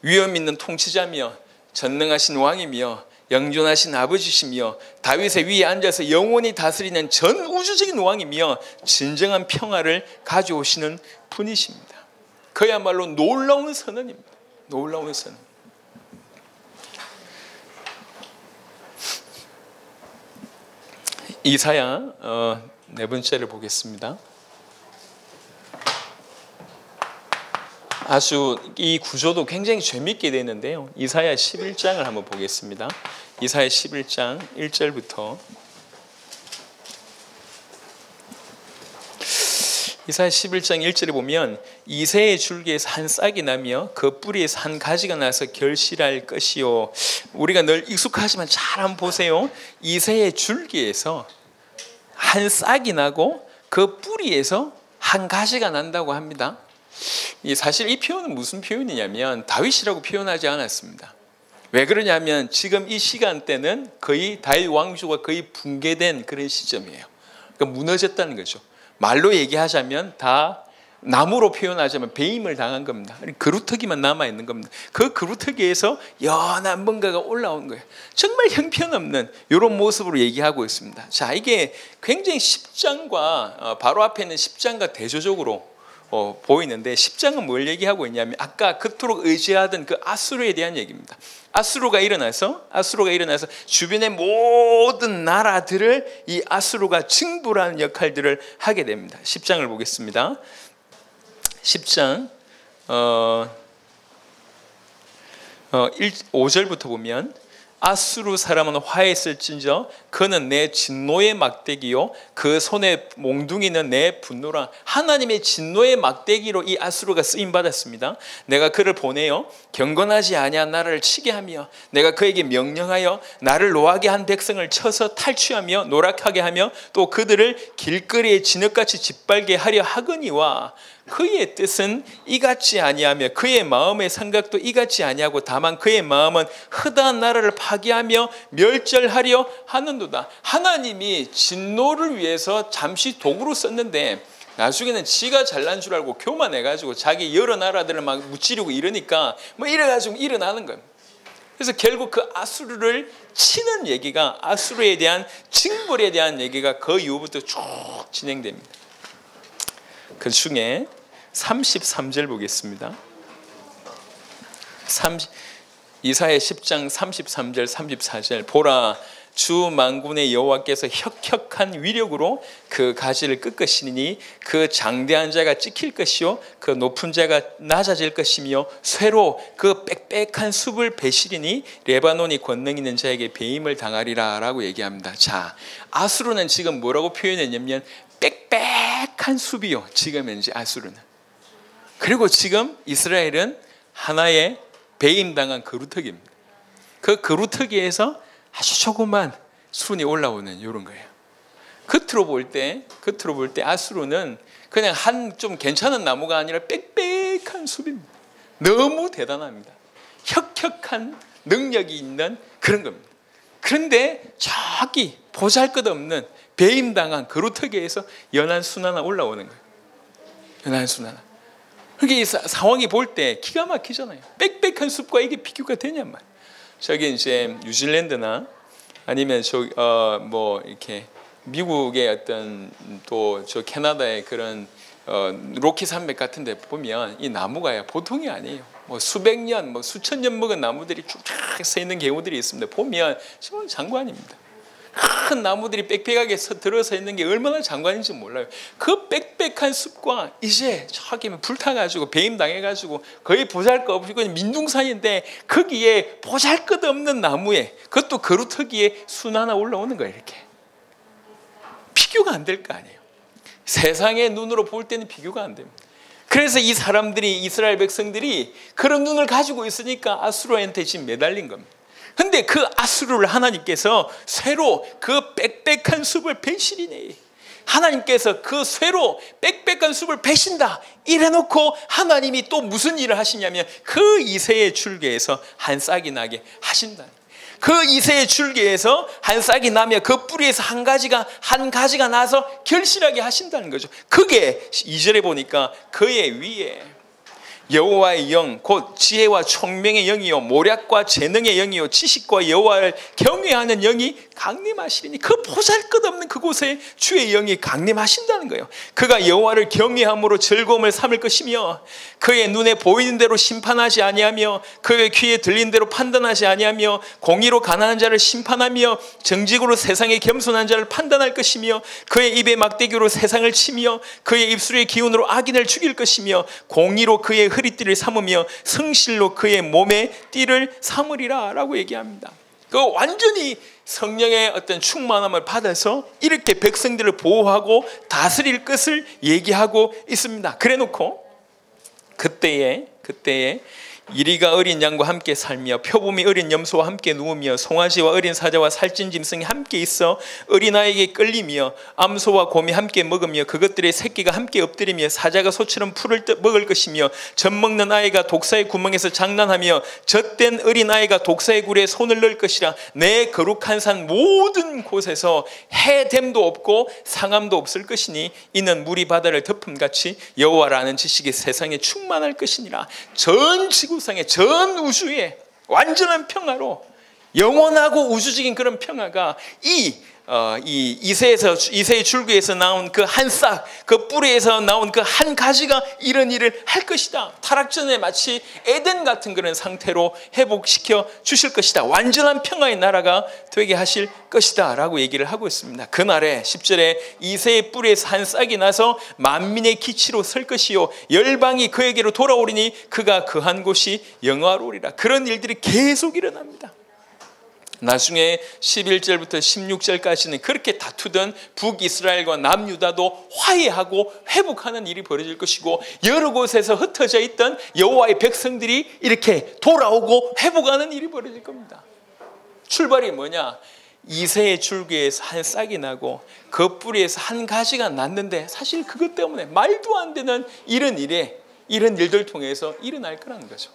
위엄 있는 통치자며 전능하신 왕이며 영존하신 아버지시며 다윗의 위에 앉아서 영원히 다스리는 전 우주적인 왕이며 진정한 평화를 가져오시는 분이십니다. 그야말로 놀라운 선언입니다. 놀라운 선언. 이사야 네 번째를 보겠습니다. 아주 이 구조도 굉장히 재미있게 되는데요. 이사야 11장을 한번 보겠습니다. 이사야 11장 1절부터 이사야 11장 1절에 보면 이새의 줄기에서 한 싹이 나며 그 뿌리에서 한 가지가 나서 결실할 것이요. 우리가 늘 익숙하지만 잘 한번 보세요. 이새의 줄기에서 한 싹이 나고 그 뿌리에서 한 가지가 난다고 합니다. 사실 이 표현은 무슨 표현이냐면 다윗이라고 표현하지 않았습니다. 왜 그러냐면 지금 이 시간대는 거의 다윗 왕조가 거의 붕괴된 그런 시점이에요. 그러니까 무너졌다는 거죠. 말로 얘기하자면 다 나무로 표현하자면 배임을 당한 겁니다. 그루터기만 남아있는 겁니다. 그 그루터기에서 연한 뭔가가 올라온 거예요. 정말 형편없는 이런 모습으로 얘기하고 있습니다. 자, 이게 굉장히 10장과 바로 앞에 있는 10장과 대조적으로 보이는데 10장은 뭘 얘기하고 있냐면 아까 그토록 의지하던 그 아수르에 대한 얘기입니다. 아수르가 일어나서 주변의 모든 나라들을 이 아수르가 징벌하는 역할들을 하게 됩니다. 10장을 보겠습니다. 10장 5절부터 보면 아수르 사람은 화했을진저 그는 내 진노의 막대기요 그 손의 몽둥이는 내 분노라. 하나님의 진노의 막대기로 이 아수르가 쓰임받았습니다. 내가 그를 보내어 경건하지 아니한 나라를 치게 하며 내가 그에게 명령하여 나를 노하게 한 백성을 쳐서 탈취하며 노락하게 하며 또 그들을 길거리에 진흙같이 짓밟게 하려 하거니와 그의 뜻은 이같지 아니하며 그의 마음의 생각도 이같지 아니하고 다만 그의 마음은 허다한 나라를 파괴하며 멸절하려 하는도다. 하나님이 진노를 위해서 잠시 도구로 썼는데 나중에는 지가 잘난 줄 알고 교만해가지고 자기 여러 나라들을 막 무찌르고 이러니까 뭐 이래가지고 일어나는 거예요. 그래서 결국 그 아수르를 치는 얘기가 아수르에 대한 징벌에 대한 얘기가 그 이후부터 쭉 진행됩니다. 그 중에 33절 보겠습니다. 이사야 10장 33절 34절 보라 주 만군의 여호와께서 혁혁한 위력으로 그 가지를 꺾으시니 그 장대한 자가 찍힐 것이요 그 높은 자가 낮아질 것이며 쇠로 그 빽빽한 숲을 베시리니 레바논이 권능 있는 자에게 배임을 당하리라 라고 얘기합니다. 자, 아수르는 지금 뭐라고 표현했냐면 빽빽한 숲이요. 지금 현재 아수르는. 그리고 지금 이스라엘은 하나의 배임당한 그루터기입니다. 그 그루터기에서 아주 조그만 순이 올라오는 이런 거예요. 겉으로 볼 때 아수르는 그냥 한 좀 괜찮은 나무가 아니라 빽빽한 숲입니다. 너무 대단합니다. 혁혁한 능력이 있는 그런 겁니다. 그런데 저기 보잘것없는 배임당한 그루터기에서 연한 순 하나 올라오는 거예요. 연한 순 하나. 그게 이 상황이 볼 때 기가 막히잖아요. 빽빽한 숲과 이게 비교가 되냔 말이에요. 저기 이제 뉴질랜드나 아니면 뭐 이렇게 미국의 어떤 또 저 캐나다의 그런 로키 산맥 같은데 보면 이 나무가 보통이 아니에요. 뭐 수백 년, 뭐 수천 년 먹은 나무들이 쭉 서 있는 경우들이 있습니다. 보면 정말 장관입니다. 큰 나무들이 빽빽하게 들어서 있는 게 얼마나 장관인지 몰라요. 그 빽빽한 숲과 이제 저기 불타가지고 배임당해가지고 거의 보잘것없이 민둥산인데 거기에 보잘것없는 나무에 그것도 그루터기에 순 하나 올라오는 거예요. 이렇게 비교가 안 될 거 아니에요. 세상의 눈으로 볼 때는 비교가 안 됩니다. 그래서 이 사람들이, 이스라엘 백성들이 그런 눈을 가지고 있으니까 아수르한테 지금 매달린 겁니다. 근데 그 아수르를 하나님께서 쇠로 그 빽빽한 숲을 배신이네. 하나님께서 그 쇠로 빽빽한 숲을 베신다 이래놓고 하나님이 또 무슨 일을 하시냐면 그 이새의 줄기에서 한 싹이 나게 하신다. 그 이새의 줄기에서 한 싹이 나면 그 뿌리에서 한 가지가 나서 결실하게 하신다는 거죠. 그게 2절에 보니까 그의 위에 여호와의 영, 곧 지혜와 총명의 영이요 모략과 재능의 영이요 지식과 여호와를 경외하는 영이 강림하시리니, 그 보잘것없는 그곳에 주의 영이 강림하신다는 거예요. 그가 여호와를 경외함으로 즐거움을 삼을 것이며 그의 눈에 보이는 대로 심판하지 아니하며 그의 귀에 들린 대로 판단하지 아니하며 공의로 가난한 자를 심판하며 정직으로 세상의 겸손한 자를 판단할 것이며 그의 입에 막대기로 세상을 치며 그의 입술의 기운으로 악인을 죽일 것이며 공의로 그의 허리띠를 삼으며 성실로 그의 몸에 띠를 삼으리라 라고 얘기합니다. 그 완전히 성령의 어떤 충만함을 받아서 이렇게 백성들을 보호하고 다스릴 것을 얘기하고 있습니다. 그래 놓고 그때에 이리가 어린 양과 함께 살며 표범이 어린 염소와 함께 누우며 송아지와 어린 사자와 살찐 짐승이 함께 있어 어린아이에게 끌리며 암소와 곰이 함께 먹으며 그것들의 새끼가 함께 엎드리며 사자가 소처럼 풀을 먹을 것이며 젖 먹는 아이가 독사의 구멍에서 장난하며 젖된 어린아이가 독사의 굴에 손을 넣을 것이라. 내 거룩한 산 모든 곳에서 해됨도 없고 상함도 없을 것이니 이는 물이 바다를 덮음같이 여호와라는 지식이 세상에 충만할 것이니라. 전 지구상의 전 우주에 완전한 평화로 영원하고 우주적인 그런 평화가 이새의 줄기에서 나온 그 한 싹, 그 뿌리에서 나온 그 한 가지가 이런 일을 할 것이다. 타락전에 마치 에덴 같은 그런 상태로 회복시켜 주실 것이다. 완전한 평화의 나라가 되게 하실 것이다 라고 얘기를 하고 있습니다. 그날에 10절에 이새의 뿌리에서 한 싹이 나서 만민의 기치로 설 것이요 열방이 그에게로 돌아오리니 그가 거한 곳이 영화로우리라. 그런 일들이 계속 일어납니다. 나중에 11절부터 16절까지는 그렇게 다투던 북이스라엘과 남유다도 화해하고 회복하는 일이 벌어질 것이고 여러 곳에서 흩어져 있던 여호와의 백성들이 이렇게 돌아오고 회복하는 일이 벌어질 겁니다. 출발이 뭐냐? 이새의 줄기에서 한 싹이 나고 그 뿌리에서 한 가지가 났는데 사실 그것 때문에 말도 안 되는 이런 일들 통해서 일어날 거라는 거죠.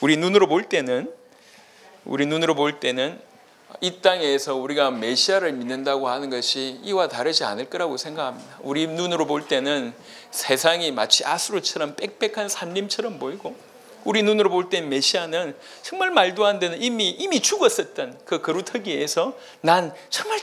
우리 눈으로 볼 때는 이 땅에서 우리가 메시아를 믿는다고 하는 것이 이와 다르지 않을 거라고 생각합니다. 우리 눈으로 볼 때는 세상이 마치 아수르처럼 빽빽한 산림처럼 보이고 우리 눈으로 볼 때 메시아는 정말 말도 안 되는 이미 죽었었던 그 거루터기에서 난 정말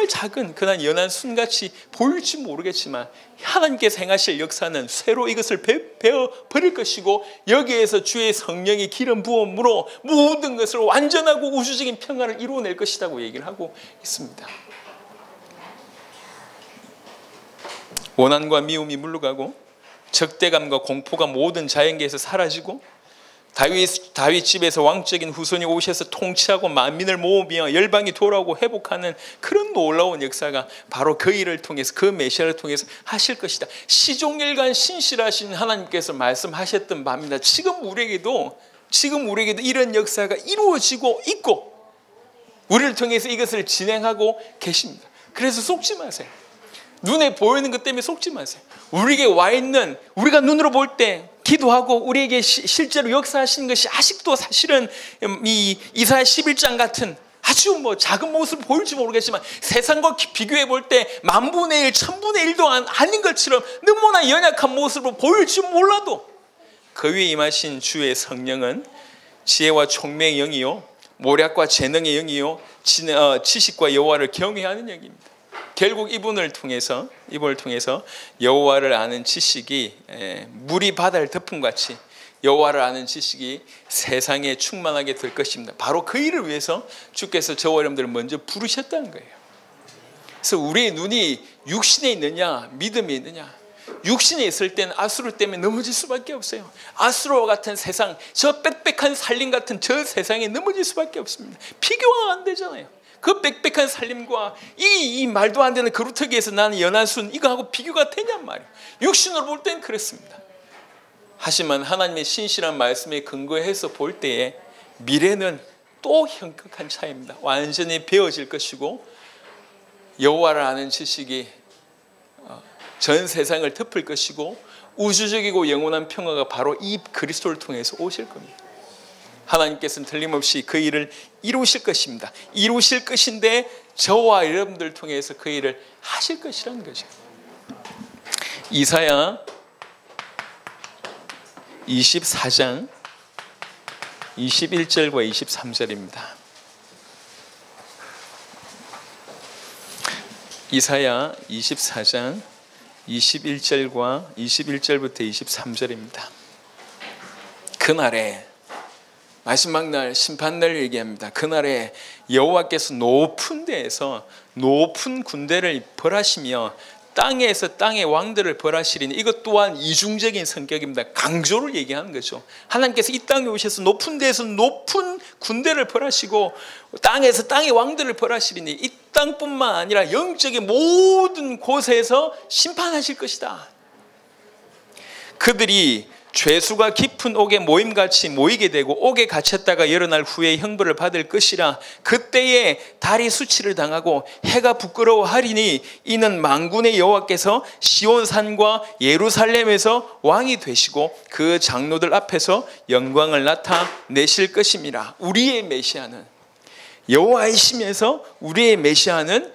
작은 그난 연한 순같이 보일지 모르겠지만 하나님께서 행하실 역사는 쇠로 이것을 베어 버릴 것이고 여기에서 주의 성령의 기름 부음으로 모든 것을 완전하고 우주적인 평화를 이루어낼 것이라고 얘기를 하고 있습니다. 원한과 미움이 물러가고 적대감과 공포가 모든 자연계에서 사라지고 다윗 집에서 왕적인 후손이 오셔서 통치하고 만민을 모으며 열방이 돌아오고 회복하는 그런 놀라운 역사가 바로 그 일을 통해서 그 메시아를 통해서 하실 것이다. 시종일관 신실하신 하나님께서 말씀하셨던 바입니다. 지금 우리에게도 이런 역사가 이루어지고 있고 우리를 통해서 이것을 진행하고 계십니다. 그래서 속지 마세요. 눈에 보이는 것 때문에 속지 마세요. 우리에게 와 있는, 우리가 눈으로 볼 때 기도하고 우리에게 실제로 역사하시는 것이 아직도 사실은 이 이사야 11장 같은 아주 작은 모습을 보일지 모르겠지만 세상과 비교해 볼 때 만분의 1, 천분의 1도 아닌 것처럼 너무나 연약한 모습으로 보일지 몰라도 그 위에 임하신 주의 성령은 지혜와 총명의 영이요 모략과 재능의 영이요 지식과 여호와를 경외하는 영입니다. 결국 이분을 통해서 여호와를 아는 지식이 물이 바다를 덮은 같이 여호와를 아는 지식이 세상에 충만하게 될 것입니다. 바로 그 일을 위해서 주께서 저와 여러분들을 먼저 부르셨다는 거예요. 그래서 우리의 눈이 육신에 있느냐 믿음에 있느냐. 육신에 있을 때는 아수르 때문에 넘어질 수밖에 없어요. 아수르와 같은 세상, 저 빽빽한 산림 같은 저 세상에 넘어질 수밖에 없습니다. 비교가 안 되잖아요. 그 빽빽한 살림과 이 말도 안 되는 그루터기에서 나는 연한순 이거하고 비교가 되냔 말이에요. 육신으로 볼 땐 그렇습니다. 하지만 하나님의 신실한 말씀에 근거해서 볼 때에 미래는 또 현격한 차이입니다. 완전히 배어질 것이고 여호와를 아는 지식이 전 세상을 덮을 것이고 우주적이고 영원한 평화가 바로 이 그리스도를 통해서 오실 겁니다. 하나님께서는 틀림없이 그 일을 이루실 것입니다. 이루실 것인데 저와 여러분들 통해서 그 일을 하실 것이라는 거죠. 이사야 24장 21절과 23절입니다. 이사야 24장 21절부터 23절입니다. 그날에 마지막 날 심판날을 얘기합니다. 그날에 여호와께서 높은 데에서 높은 군대를 벌하시며 땅에서 땅의 왕들을 벌하시리니 이것 또한 이중적인 성격입니다. 강조를 얘기하는 거죠. 하나님께서 이 땅에 오셔서 높은 데에서 높은 군대를 벌하시고 땅에서 땅의 왕들을 벌하시리니 이 땅뿐만 아니라 영적인 모든 곳에서 심판하실 것이다. 그들이 죄수가 깊은 옥에 모임같이 모이게 되고 옥에 갇혔다가 여러 날 후에 형벌을 받을 것이라. 그때에 달이 수치를 당하고 해가 부끄러워하리니 이는 만군의 여호와께서 시온산과 예루살렘에서 왕이 되시고 그 장로들 앞에서 영광을 나타내실 것임이라. 우리의 메시아는 여호와이시면서 우리의 메시아는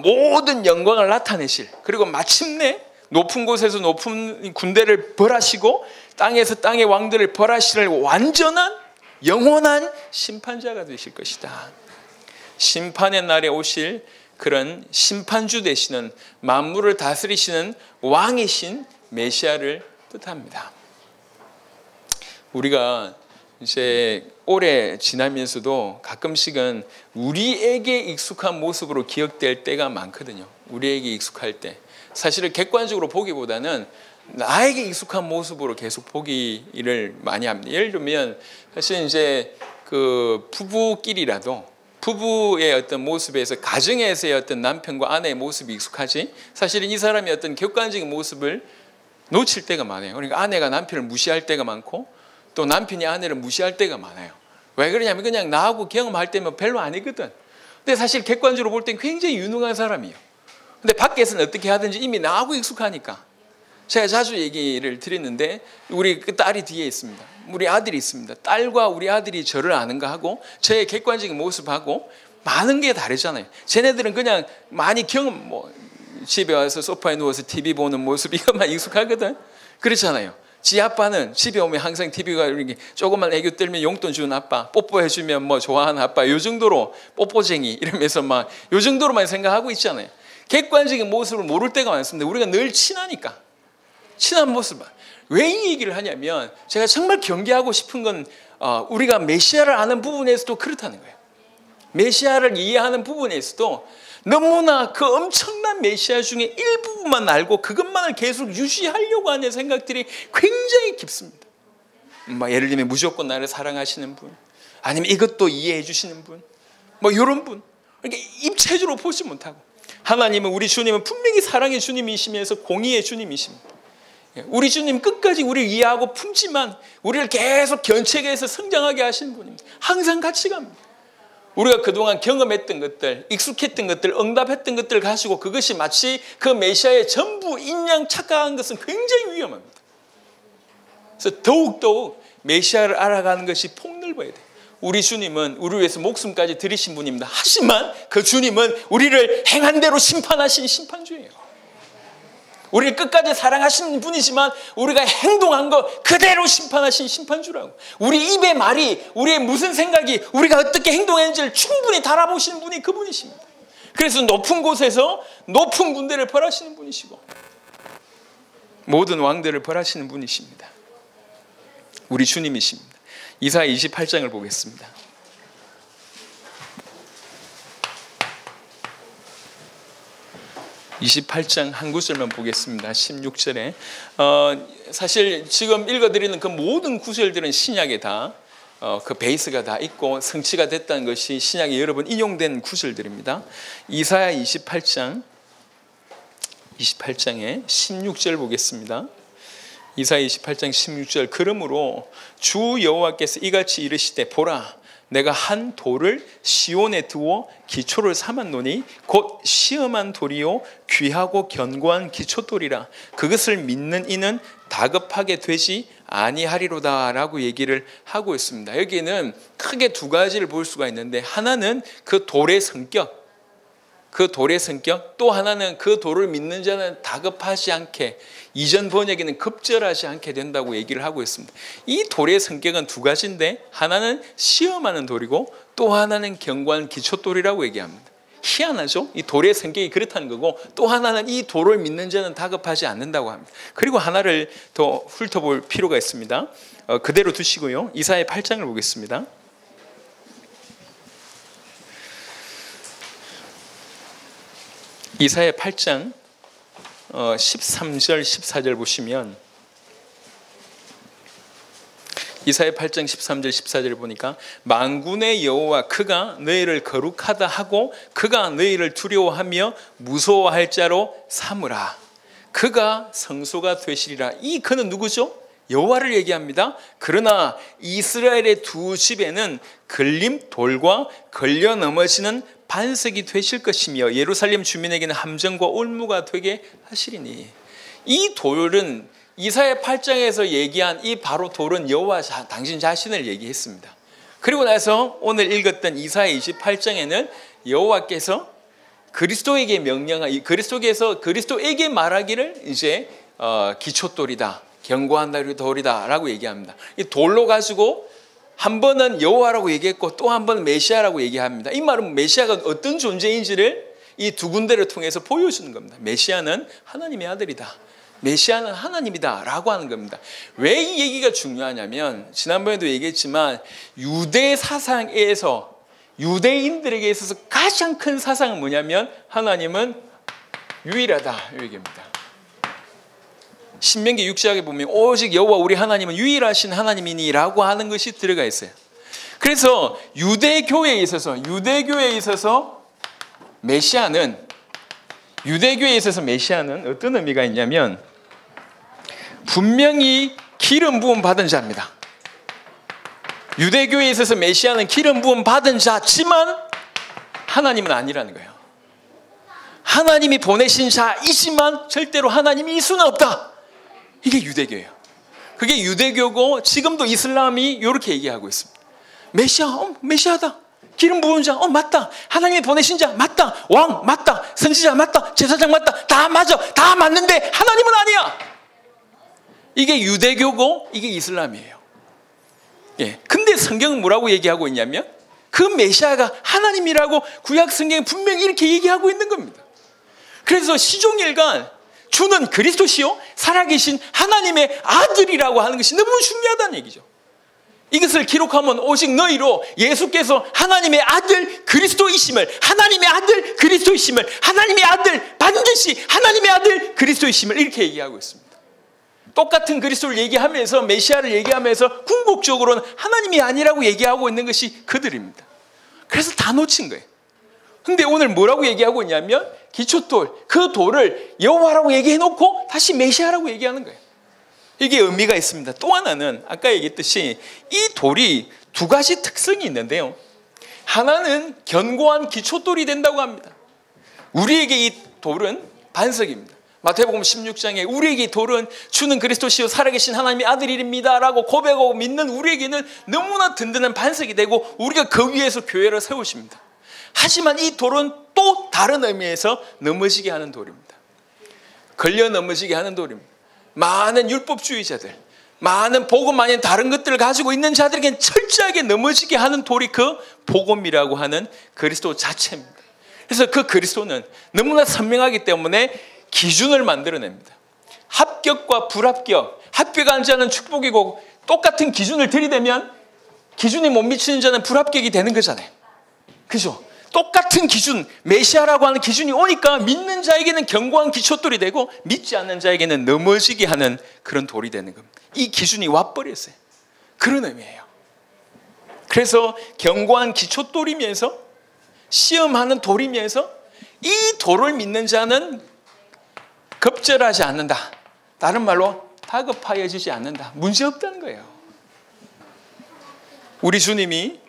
모든 영광을 나타내실, 그리고 마침내 높은 곳에서 높은 군대를 벌하시고 땅에서 땅의 왕들을 벌하실 완전한 영원한 심판자가 되실 것이다. 심판의 날에 오실 그런 심판주 되시는 만물을 다스리시는 왕이신 메시아를 뜻합니다. 우리가 이제 오래 지나면서도 가끔씩은 우리에게 익숙한 모습으로 기억될 때가 많거든요. 우리에게 익숙할 때 사실은 객관적으로 보기보다는 나에게 익숙한 모습으로 계속 보기를 많이 합니다. 예를 들면 사실 이제 그 부부끼리라도 부부의 어떤 모습에서 가정에서의 어떤 남편과 아내의 모습이 익숙하지 사실은 이 사람이 어떤 객관적인 모습을 놓칠 때가 많아요. 그러니까 아내가 남편을 무시할 때가 많고 또 남편이 아내를 무시할 때가 많아요. 왜 그러냐면 그냥 나하고 경험할 때면 별로 아니거든. 근데 사실 객관적으로 볼 땐 굉장히 유능한 사람이에요. 근데 밖에서는 어떻게 하든지 이미 나하고 익숙하니까. 제가 자주 얘기를 드렸는데 우리 그 딸이 뒤에 있습니다. 우리 아들이 있습니다. 딸과 우리 아들이 저를 아는가 하고 저의 객관적인 모습하고 많은 게 다르잖아요. 쟤네들은 그냥 많이 경험, 집에 와서 소파에 누워서 TV 보는 모습 이것만 익숙하거든. 그렇잖아요. 지 아빠는 집에 오면 항상 TV가 이렇게 조금만 애교 떨면 용돈 주는 아빠, 뽀뽀해주면 좋아하는 아빠, 요 정도로 뽀뽀쟁이 이러면서 막 요 정도로만 생각하고 있잖아요. 객관적인 모습을 모를 때가 많습니다. 우리가 늘 친하니까. 친한 모습. 왜 이 얘기를 하냐면 제가 정말 경계하고 싶은 건 우리가 메시아를 아는 부분에서도 그렇다는 거예요. 메시아를 이해하는 부분에서도 너무나 그 엄청난 메시아 중에 일부분만 알고 그것만을 계속 유지하려고 하는 생각들이 굉장히 깊습니다. 예를 들면 무조건 나를 사랑하시는 분, 아니면 이것도 이해해 주시는 분, 이런 분. 이렇게 입체적으로 보지 못하고 하나님은 우리 주님은 분명히 사랑의 주님이시면서 공의의 주님이십니다. 우리 주님 끝까지 우리를 이해하고 품지만 우리를 계속 견책해서 성장하게 하시는 분입니다. 항상 같이 갑니다. 우리가 그동안 경험했던 것들, 익숙했던 것들, 응답했던 것들을 가지고 그것이 마치 그 메시아의 전부인 양 착각한 것은 굉장히 위험합니다. 그래서 더욱더욱 메시아를 알아가는 것이 폭넓어야 돼요. 우리 주님은 우리 위해서 목숨까지 들이신 분입니다. 하지만 그 주님은 우리를 행한 대로 심판하신 심판주예요. 우리를 끝까지 사랑하시는 분이지만 우리가 행동한 거 그대로 심판하신 심판주라고. 우리 입의 말이, 우리의 무슨 생각이, 우리가 어떻게 행동했는지를 충분히 달아보시는 분이 그분이십니다. 그래서 높은 곳에서 높은 군대를 벌하시는 분이시고 모든 왕들을 벌하시는 분이십니다. 우리 주님이십니다. 이사야 28장을 보겠습니다. 28장 한 구절만 보겠습니다. 16절에 사실 지금 읽어드리는 그 모든 구절들은 신약에 다 그 베이스가 다 있고 성취가 됐다는 것이 신약에 여러 번 인용된 구절들입니다. 이사야 28장에 16절 보겠습니다. 이사야 28장 16절 그러므로 주 여호와께서 이같이 이르시되 보라 내가 한 돌을 시온에 두어 기초를 삼았노니 곧 시험한 돌이요 귀하고 견고한 기초돌이라 그것을 믿는 이는 다급하게 되지 아니하리로다 라고 얘기를 하고 있습니다. 여기는 크게 두 가지를 볼 수가 있는데 하나는 그 돌의 성격 또 하나는 그 돌을 믿는 자는 다급하지 않게 이전 번역에는 급절하지 않게 된다고 얘기를 하고 있습니다. 이 돌의 성격은 두 가지인데 하나는 시험하는 돌이고 또 하나는 견고한 기초돌이라고 얘기합니다. 희한하죠? 이 돌의 성격이 그렇다는 거고 또 하나는 이 돌을 믿는 자는 다급하지 않는다고 합니다. 그리고 하나를 더 훑어볼 필요가 있습니다. 그대로 두시고요. 이사야 8장을 보겠습니다. 이사야 8장 13절 14절 보시면 이사야 8장 13절 14절 보니까 만군의 여호와 그가 너희를 거룩하다 하고 그가 너희를 두려워하며 무서워할 자로 삼으라 그가 성소가 되시리라. 이 그는 누구죠? 여호와를 얘기합니다. 그러나 이스라엘의 두 집에는 걸림돌과 걸려 넘어지는 반석이 되실 것이며 예루살렘 주민에게는 함정과 올무가 되게 하시리니. 이 돌은 이사야 8장에서 얘기한 이 바로 돌은 여호와 당신 자신을 얘기했습니다. 그리고 나서 오늘 읽었던 이사야 28장에는 여호와께서 그리스도에게 명령한 그리스도에게 말하기를 이제 기초돌이다, 견고한 돌이다라고 얘기합니다. 이 돌로 가지고 한 번은 여호와라고 얘기했고 또 한 번은 메시아라고 얘기합니다. 이 말은 메시아가 어떤 존재인지를 이 두 군데를 통해서 보여주는 겁니다. 메시아는 하나님의 아들이다. 메시아는 하나님이다 라고 하는 겁니다. 왜 이 얘기가 중요하냐면 지난번에도 얘기했지만 유대 사상에서 유대인들에게 있어서 가장 큰 사상은 뭐냐면 하나님은 유일하다 이 얘기입니다. 신명기 6장에 보면 오직 여호와 우리 하나님은 유일하신 하나님이니 라고 하는 것이 들어가 있어요. 그래서 유대교회에 있어서 메시아는 어떤 의미가 있냐면 분명히 기름 부음 받은 자입니다. 유대교회에 있어서 메시아는 기름 부음 받은 자지만 하나님은 아니라는 거예요. 하나님이 보내신 자이지만 절대로 하나님이 있을 수는 없다. 이게 유대교예요. 그게 유대교고 지금도 이슬람이 이렇게 얘기하고 있습니다. 메시아다. 기름 부은 자, 맞다. 하나님이 보내신 자, 맞다. 왕, 맞다. 선지자, 맞다. 제사장, 맞다. 다 맞아. 다 맞는데 하나님은 아니야. 이게 유대교고 이게 이슬람이에요. 예. 근데 성경은 뭐라고 얘기하고 있냐면 그 메시아가 하나님이라고 구약 성경에 분명히 이렇게 얘기하고 있는 겁니다. 그래서 시종일관 주는 그리스도시요 살아계신 하나님의 아들이라고 하는 것이 너무 중요하다는 얘기죠. 이것을 기록하면 오직 너희로 예수께서 하나님의 아들 그리스도이심을 하나님의 아들 반드시 하나님의 아들 그리스도이심을 이렇게 얘기하고 있습니다. 똑같은 그리스도를 얘기하면서 메시아를 얘기하면서 궁극적으로는 하나님이 아니라고 얘기하고 있는 것이 그들입니다. 그래서 다 놓친 거예요. 근데 오늘 뭐라고 얘기하고 있냐면 기초돌, 그 돌을 여호와라고 얘기해놓고 다시 메시아라고 얘기하는 거예요. 이게 의미가 있습니다. 또 하나는 아까 얘기했듯이 이 돌이 두 가지 특성이 있는데요. 하나는 견고한 기초돌이 된다고 합니다. 우리에게 이 돌은 반석입니다. 마태복음 16장에 우리에게 이 돌은 주는 그리스도시요 살아계신 하나님의 아들입니다 라고 고백하고 믿는 우리에게는 너무나 든든한 반석이 되고 우리가 그 위에서 교회를 세우십니다. 하지만 이 돌은 또 다른 의미에서 넘어지게 하는 돌입니다. 걸려 넘어지게 하는 돌입니다. 많은 율법주의자들, 많은 복음 아닌 다른 것들을 가지고 있는 자들에게는 철저하게 넘어지게 하는 돌이 그 복음이라고 하는 그리스도 자체입니다. 그래서 그 그리스도는 너무나 선명하기 때문에 기준을 만들어냅니다. 합격과 불합격, 합격한 자는 축복이고 똑같은 기준을 들이대면 기준이 못 미치는 자는 불합격이 되는 거잖아요. 그죠? 똑같은 기준, 메시아라고 하는 기준이 오니까 믿는 자에게는 견고한 기초돌이 되고 믿지 않는 자에게는 넘어지게 하는 그런 돌이 되는 겁니다. 이 기준이 와버렸어요. 그런 의미예요. 그래서 견고한 기초돌이면서 시험하는 돌이면서 이 돌을 믿는 자는 급절하지 않는다. 다른 말로 다급하여지지 않는다. 문제없다는 거예요. 우리 주님이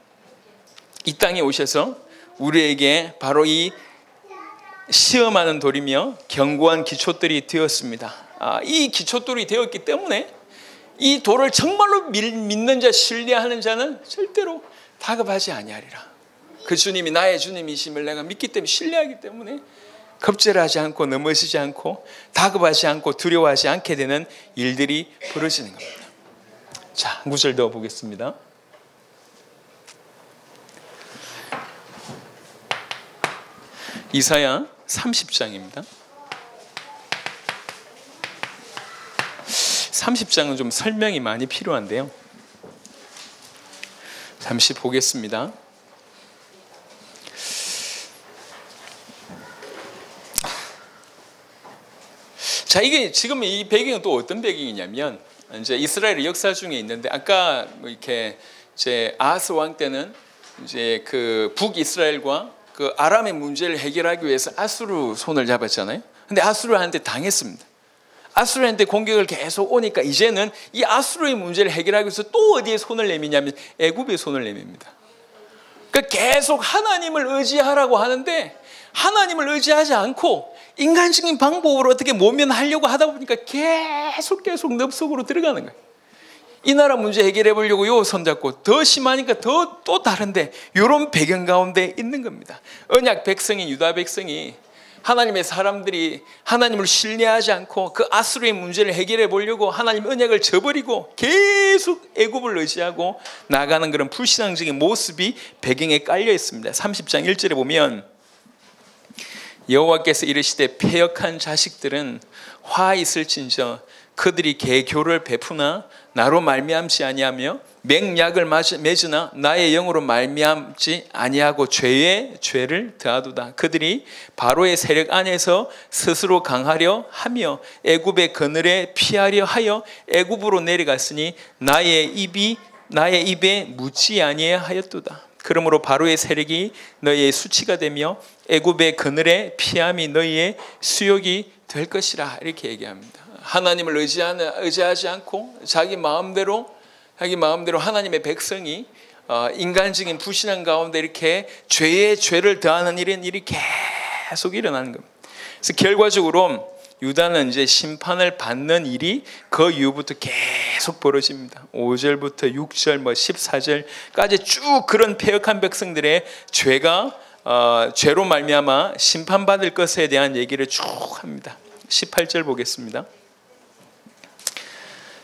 이 땅에 오셔서 우리에게 바로 이 시험하는 돌이며 견고한 기초돌이 되었습니다. 이 기초돌이 되었기 때문에 이 돌을 정말로 믿는 자, 신뢰하는 자는 절대로 다급하지 아니하리라. 그 주님이 나의 주님이심을 내가 믿기 때문에, 신뢰하기 때문에 급절하지 않고 넘어지지 않고 다급하지 않고 두려워하지 않게 되는 일들이 벌어지는 겁니다. 자, 한 구절 더 보겠습니다. 이사야 30장입니다. 30장은 좀 설명이 많이 필요한데요. 잠시 보겠습니다. 자, 이게 지금 이 배경은 또 어떤 배경이냐면, 이제 이스라엘의 역사 중에 있는데, 아까 이렇게 이제 아하스 왕 때는 이제 그 북이스라엘과 그 아람의 문제를 해결하기 위해서 아수르 손을 잡았잖아요. 근데 아수르한테 당했습니다. 아수르한테 공격을 계속 오니까 이제는 이 아수르의 문제를 해결하기 위해서 또 어디에 손을 내미냐면 애굽에 손을 내밉니다. 그러니까 계속 하나님을 의지하라고 하는데 하나님을 의지하지 않고 인간적인 방법으로 어떻게 모면하려고 하다 보니까 계속 늪속으로 들어가는 거예요. 이 나라 문제 해결해 보려고 요 손잡고 더 심하니까 또 다른데 이런 배경 가운데 있는 겁니다. 언약 백성인 유다 백성이 하나님의 사람들이 하나님을 신뢰하지 않고 그 아수르의 문제를 해결해 보려고 하나님 언약을 저버리고 계속 애굽을 의지하고 나가는 그런 불신앙적인 모습이 배경에 깔려 있습니다. 30장 1절에 보면 여호와께서 이르시되 패역한 자식들은 화 있을진저 그들이 개교를 베푸나 나로 말미암지 아니하며 맹약을 맺으나 나의 영으로 말미암지 아니하고 죄에 죄를 더하도다. 그들이 바로의 세력 안에서 스스로 강하려 하며 애굽의 그늘에 피하려 하여 애굽으로 내려갔으니 나의 입에 묻지 아니하였도다. 그러므로 바로의 세력이 너희의 수치가 되며 애굽의 그늘에 피함이 너희의 수욕이 될 것이라. 이렇게 얘기합니다. 하나님을 의지하지 않고 자기 마음대로 하나님의 백성이 인간적인 불신앙 가운데 이렇게 죄에 죄를 더하는 일이 계속 일어나는 겁니다. 그래서 결과적으로 유다는 이제 심판을 받는 일이 그 이후부터 계속 벌어집니다. 5절부터 6절, 14절까지 쭉 그런 패역한 백성들의 죄로 말미암아 심판받을 것에 대한 얘기를 쭉 합니다. 18절 보겠습니다.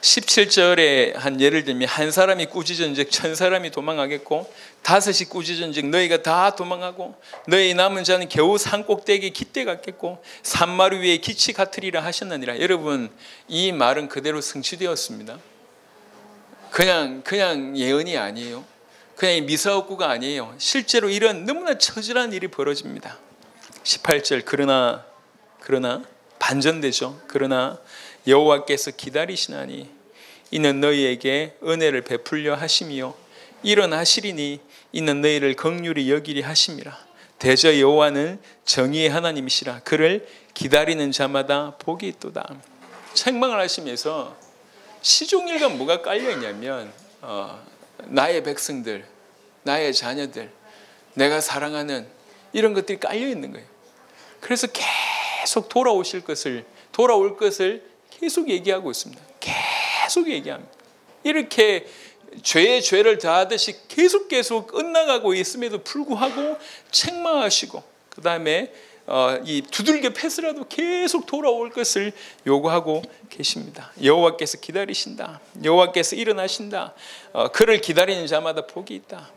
17절에 한 예를 들면 한 사람이 꾸짖은즉 1000사람이 도망하겠고 5이 꾸짖은즉 너희가 다 도망하고 너희 남은 자는 겨우 산 꼭대기에 깃대 같겠고 산마루 위에 기치 같으리라 하셨느니라. 여러분, 이 말은 그대로 성취되었습니다. 그냥 예언이 아니에요. 그냥 미사옥구가 아니에요. 실제로 이런 너무나 처절한 일이 벌어집니다. 18절 그러나 반전되죠. 그러나 여호와께서 기다리시나니 이는 너희에게 은혜를 베풀려 하심이요 일어나시리니 이는 너희를 긍휼히 여기리 하심이라. 대저 여호와는 정의의 하나님이시라. 그를 기다리는 자마다 복이 있도다. 책망을 하시면서 시종일관 뭐가 깔려 있냐면 나의 백성들, 나의 자녀들, 내가 사랑하는 이런 것들이 깔려 있는 거예요. 그래서 계속 돌아올 것을 계속 얘기하고 있습니다. 계속 얘기합니다. 이렇게 죄에 죄를 더하듯이 계속 엇나가고 있음에도 불구하고 책망하시고 그 다음에 이 두들겨 패스라도 계속 돌아올 것을 요구하고 계십니다. 여호와께서 기다리신다. 여호와께서 일어나신다. 그를 기다리는 자마다 복이 있다.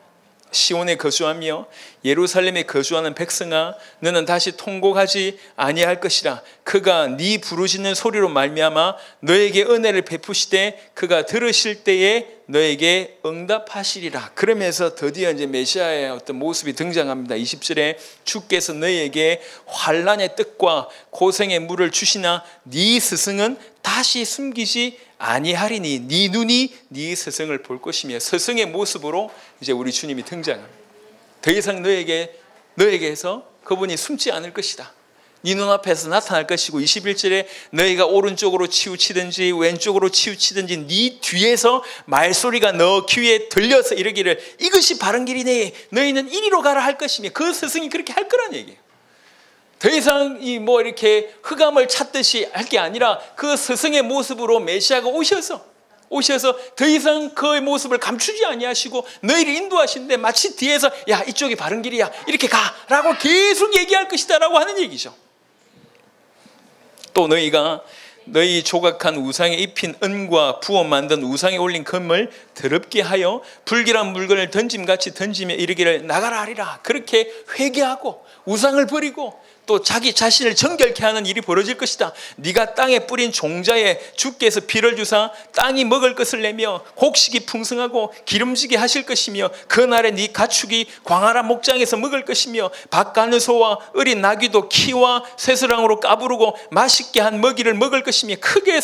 시온에 거주하며 예루살렘에 거주하는 백성아, 너는 다시 통곡하지 아니할 것이라. 그가 네 부르짖는 소리로 말미암아 너에게 은혜를 베푸시되 그가 들으실 때에 너에게 응답하시리라. 그러면서 드디어 이제 메시아의 어떤 모습이 등장합니다. 20절에 주께서 너에게 환난의 뜻과 고생의 물을 주시나 네 스승은 다시 숨기지 아니하리니 네 눈이 네 스승을 볼 것이며, 스승의 모습으로 이제 우리 주님이 등장합니다. 더 이상 너에게서 그분이 숨지 않을 것이다. 네 눈앞에서 나타날 것이고, 21절에 너희가 오른쪽으로 치우치든지 왼쪽으로 치우치든지 네 뒤에서 말소리가 너 귀에 들려서 이르기를 이것이 바른 길이네, 너희는 이리로 가라 할 것이며, 그 스승이 그렇게 할 거란 얘기예요. 더 이상 이렇게 흑암을 찾듯이 할 게 아니라 그 스승의 모습으로 메시아가 오셔서 더 이상 그의 모습을 감추지 아니하시고 너희를 인도하시는데, 마치 뒤에서 야 이쪽이 바른 길이야 이렇게 가라고 계속 얘기할 것이다 라고 하는 얘기죠. 또 너희가 너희 조각한 우상에 입힌 은과 부어 만든 우상에 올린 금을 더럽게 하여 불길한 물건을 던짐같이 던지며 이르기를 나가라 하리라. 그렇게 회개하고 우상을 버리고 또 자기 자신을 정결케 하는 일이 벌어질 것이다. 네가 땅에 뿌린 종자에 주께서 비를 주사 땅이 먹을 것을 내며 곡식이 풍성하고 기름지게 하실 것이며, 그날에 네 가축이 광활한 목장에서 먹을 것이며 밭가는 소와 어린 나귀도 키와 쇠스랑으로 까부르고 맛있게 한 먹이를 먹을 것이며, 크게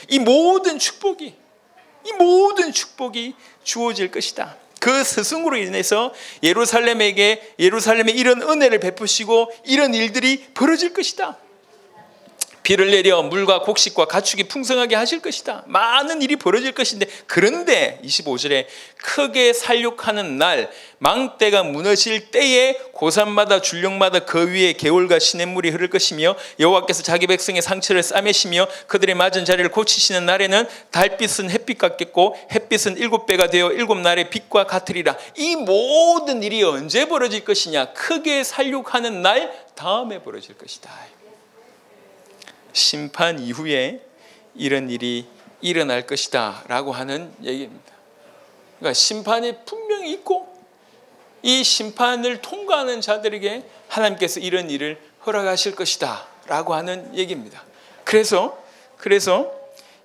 이 모든 축복이 주어질 것이다. 그 스승으로 인해서 예루살렘에 이런 은혜를 베푸시고 이런 일들이 벌어질 것이다. 비를 내려 물과 곡식과 가축이 풍성하게 하실 것이다. 많은 일이 벌어질 것인데, 그런데 25절에 크게 살육하는 날, 망대가 무너질 때에 고산마다 줄령마다 그 위에 개울과 시냇물이 흐를 것이며, 여호와께서 자기 백성의 상처를 싸매시며 그들의 맞은 자리를 고치시는 날에는 달빛은 햇빛 같겠고 햇빛은 7배가 되어 7날의 빛과 같으리라. 이 모든 일이 언제 벌어질 것이냐? 크게 살육하는 날 다음에 벌어질 것이다. 심판 이후에 이런 일이 일어날 것이다 라고 하는 얘기입니다. 그러니까 심판이 분명히 있고, 이 심판을 통과하는 자들에게 하나님께서 이런 일을 허락하실 것이다 라고 하는 얘기입니다. 그래서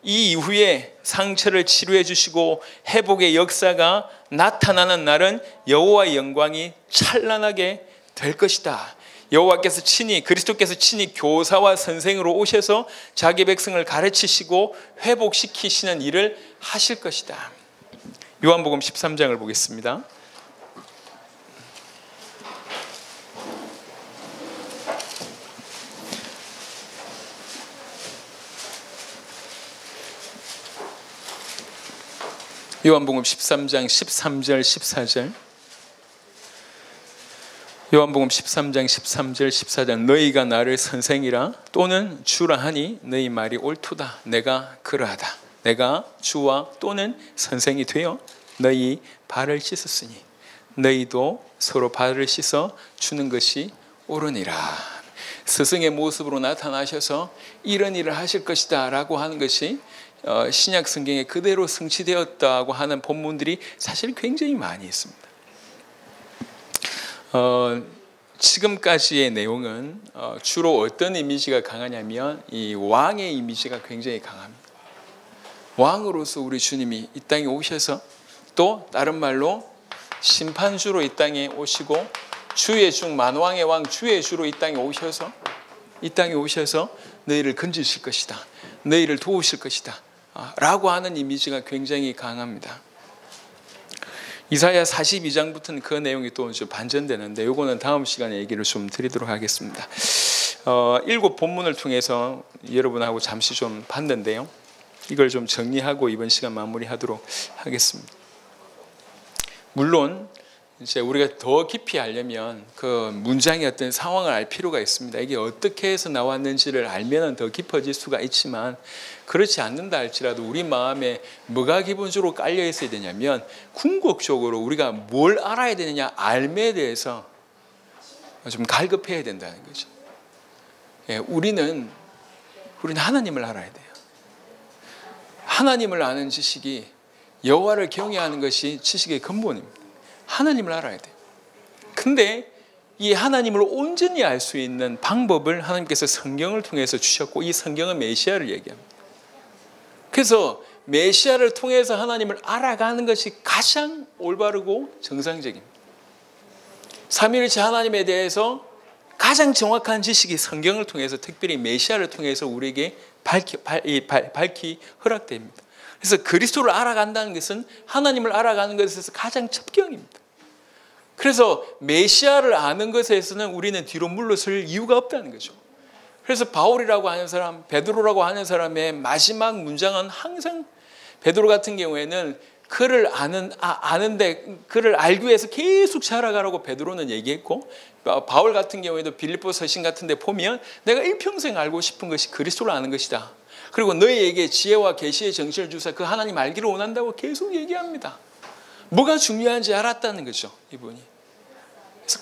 이 이후에 상처를 치료해 주시고 회복의 역사가 나타나는 날은 여호와의 영광이 찬란하게 될 것이다. 여호와께서 그리스도께서 친히 교사와 선생으로 오셔서 자기 백성을 가르치시고 회복시키시는 일을 하실 것이다. 요한복음 13장을 보겠습니다. 요한복음 13장 13절 14절. 요한복음 13장 13절 14절. 너희가 나를 선생이라 또는 주라 하니 너희 말이 옳도다. 내가 그러하다. 내가 주와 또는 선생이 되어 너희 발을 씻었으니 너희도 서로 발을 씻어 주는 것이 옳으니라. 스승의 모습으로 나타나셔서 이런 일을 하실 것이다 라고 하는 것이 신약 성경에 그대로 성취되었다고 하는 본문들이 사실 굉장히 많이 있습니다. 지금까지의 내용은 주로 어떤 이미지가 강하냐면 이 왕의 이미지가 굉장히 강합니다. 왕으로서 우리 주님이 이 땅에 오셔서, 또 다른 말로 심판주로 이 땅에 오시고 주의 중 만왕의 왕 주의 주로 이 땅에 오셔서 너희를 건지실 것이다, 너희를 도우실 것이다 라고 하는 이미지가 굉장히 강합니다. 이사야 42장부터는 그 내용이 또 좀 반전되는데, 이거는 다음 시간에 얘기를 좀 드리도록 하겠습니다. 7 본문을 통해서 여러분하고 잠시 좀 봤는데요, 이걸 좀 정리하고 이번 시간 마무리하도록 하겠습니다. 물론 이제 우리가 더 깊이 알려면 그 문장의 어떤 상황을 알 필요가 있습니다. 이게 어떻게 해서 나왔는지를 알면 더 깊어질 수가 있지만, 그렇지 않는다 할지라도 우리 마음에 뭐가 기본적으로 깔려 있어야 되냐면, 궁극적으로 우리가 뭘 알아야 되느냐, 알매에 대해서 좀 갈급해야 된다는 거죠. 우리는 하나님을 알아야 돼요. 하나님을 아는 지식이, 여호와를 경외하는 것이 지식의 근본입니다. 하나님을 알아야 돼요. 근데 이 하나님을 온전히 알 수 있는 방법을 하나님께서 성경을 통해서 주셨고, 이 성경은 메시아를 얘기합니다. 그래서 메시아를 통해서 하나님을 알아가는 것이 가장 올바르고 정상적입니다. 삼위일체 하나님에 대해서 가장 정확한 지식이 성경을 통해서, 특별히 메시아를 통해서 우리에게 밝히 허락됩니다. 그래서 그리스도를 알아간다는 것은 하나님을 알아가는 것에서 가장 첩경입니다. 그래서 메시아를 아는 것에서는 우리는 뒤로 물러설 이유가 없다는 거죠. 그래서 바울이라고 하는 사람, 베드로라고 하는 사람의 마지막 문장은 항상, 베드로 같은 경우에는 그를 아는데 그를 알기 위해서 계속 자라가라고 베드로는 얘기했고, 바울 같은 경우에도 빌립보 서신 같은 데 보면 내가 일평생 알고 싶은 것이 그리스도를 아는 것이다. 그리고 너희에게 지혜와 계시의 정신을 주사 그 하나님 알기를 원한다고 계속 얘기합니다. 뭐가 중요한지 알았다는 거죠, 이분이. 그래서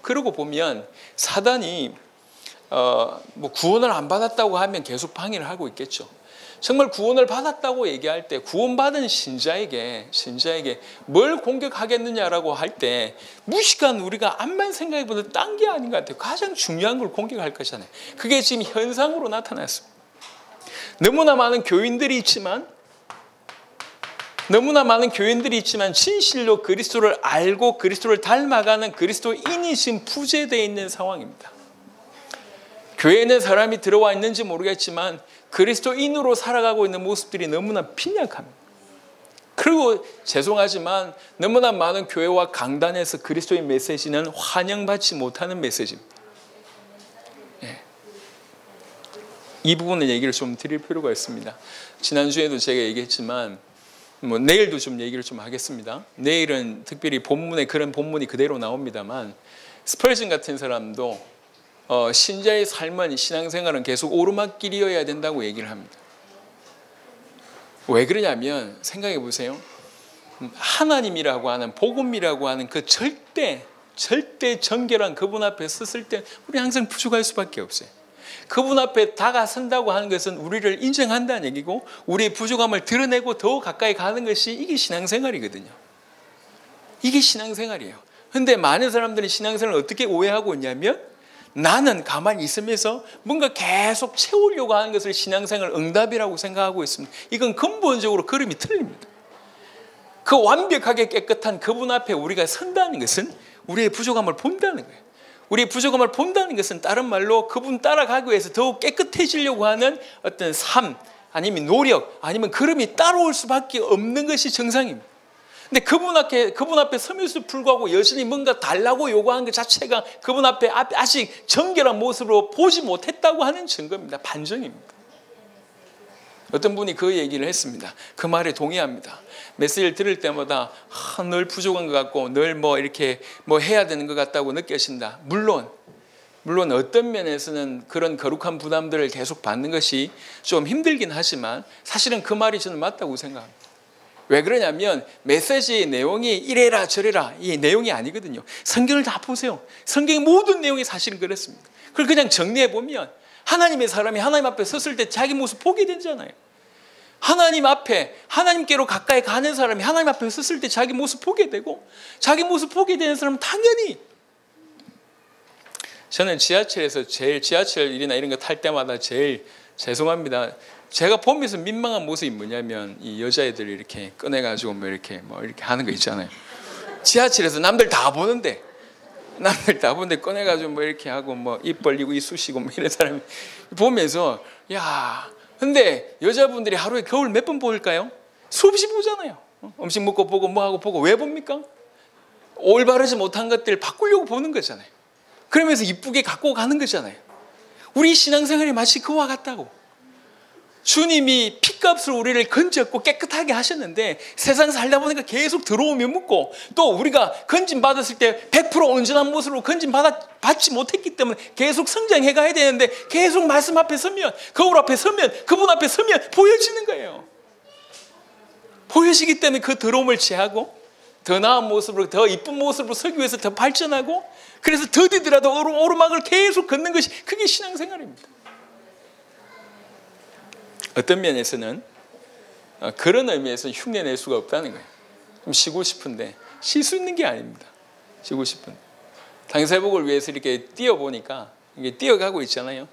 그러고 보면 사단이 뭐 구원을 안 받았다고 하면 계속 방해를 하고 있겠죠. 정말 구원을 받았다고 얘기할 때 구원받은 신자에게 뭘 공격하겠느냐라고 할 때 무식한 우리가 암만 생각해보면 딴 게 아닌 것 같아요. 가장 중요한 걸 공격할 것이잖아요. 그게 지금 현상으로 나타났습니다. 너무나 많은 교인들이 있지만 진실로 그리스도를 알고 그리스도를 닮아가는 그리스도인이 지금 부재되어 있는 상황입니다. 교회에는 사람이 들어와 있는지 모르겠지만 그리스도인으로 살아가고 있는 모습들이 너무나 빈약합니다. 그리고 죄송하지만 너무나 많은 교회와 강단에서 그리스도의 메시지는 환영받지 못하는 메시지입니다. 이 부분의 얘기를 좀 드릴 필요가 있습니다. 지난주에도 제가 얘기했지만 내일도 좀 얘기를 좀 하겠습니다. 내일은 특별히 본문에 그런 본문이 그대로 나옵니다만, 스펄전 같은 사람도 신자의 삶은, 신앙생활은 계속 오르막길이어야 된다고 얘기를 합니다. 왜 그러냐면 생각해 보세요. 하나님이라고 하는, 복음이라고 하는 그 절대 정결한 그분 앞에 섰을 때 우리 항상 부족할 수밖에 없어요. 그분 앞에 다가선다고 하는 것은 우리를 인정한다는 얘기고, 우리의 부족함을 드러내고 더 가까이 가는 것이, 이게 신앙생활이거든요. 이게 신앙생활이에요. 그런데 많은 사람들은 신앙생활을 어떻게 오해하고 있냐면, 나는 가만히 있으면서 뭔가 계속 채우려고 하는 것을 신앙생활 응답이라고 생각하고 있습니다. 이건 근본적으로 그림이 틀립니다. 그 완벽하게 깨끗한 그분 앞에 우리가 선다는 것은 우리의 부족함을 본다는 거예요. 우리의 부족함을 본다는 것은 다른 말로 그분 따라가기 위해서 더욱 깨끗해지려고 하는 어떤 삶, 아니면 노력, 아니면 걸음이 따라올 수밖에 없는 것이 정상입니다. 근데 그분 앞에 서면서 불구하고 여전히 뭔가 달라고 요구하는 것 자체가 그분 앞에 아직 정결한 모습으로 보지 못했다고 하는 증거입니다. 반증입니다. 어떤 분이 그 얘기를 했습니다. 그 말에 동의합니다. 메시지를 들을 때마다 늘 부족한 것 같고 늘 이렇게 해야 되는 것 같다고 느껴진다. 물론 어떤 면에서는 그런 거룩한 부담들을 계속 받는 것이 좀 힘들긴 하지만 사실은 그 말이 저는 맞다고 생각합니다. 왜 그러냐면 메시지의 내용이 이래라 저래라 이 내용이 아니거든요. 성경을 다 보세요. 성경의 모든 내용이 사실은 그렇습니다. 그걸 그냥 정리해 보면 하나님의 사람이 하나님 앞에 섰을 때 자기 모습 보게 되잖아요. 하나님 앞에, 하나님께로 가까이 가는 사람이 하나님 앞에 섰을 때 자기 모습 보게 되고, 자기 모습 보게 되는 사람은 당연히, 저는 지하철에서 지하철이나 이런 거 탈 때마다 제일 죄송합니다. 제가 보면서 민망한 모습이 뭐냐면 이 여자애들이 이렇게 꺼내가지고 이렇게 하는 거 있잖아요. 지하철에서 남들 다 보는데 꺼내가지고 이렇게 하고 입 벌리고 이 쑤시고 이런 사람이 보면서, 야, 근데 여자분들이 하루에 겨울 몇 번 보일까요? 수없이 보잖아요. 음식 먹고 보고 뭐하고 보고. 왜 봅니까? 올바르지 못한 것들 바꾸려고 보는 거잖아요. 그러면서 이쁘게 갖고 가는 거잖아요. 우리 신앙생활이 마치 그와 같다고. 주님이 피값으로 우리를 건졌고 깨끗하게 하셨는데 세상 살다 보니까 계속 들어오면 묻고, 또 우리가 건진받았을 때 100% 온전한 모습으로 건진받지 못했기 때문에 계속 성장해 가야 되는데, 계속 말씀 앞에 서면, 거울 앞에 서면, 그분 앞에 서면 보여지는 거예요. 보여지기 때문에 그 더러움을 제하고 더 나은 모습으로, 더 이쁜 모습으로 서기 위해서 더 발전하고, 그래서 더디더라도 오르막을 계속 걷는 것이, 그게 신앙생활입니다. 어떤 면에서는 그런 의미에서 흉내낼 수가 없다는 거예요. 좀 쉬고 싶은데 쉴 수 있는 게 아닙니다. 쉬고 싶은데 당사복을 위해서 이렇게 뛰어보니까 이게 뛰어가고 있잖아요.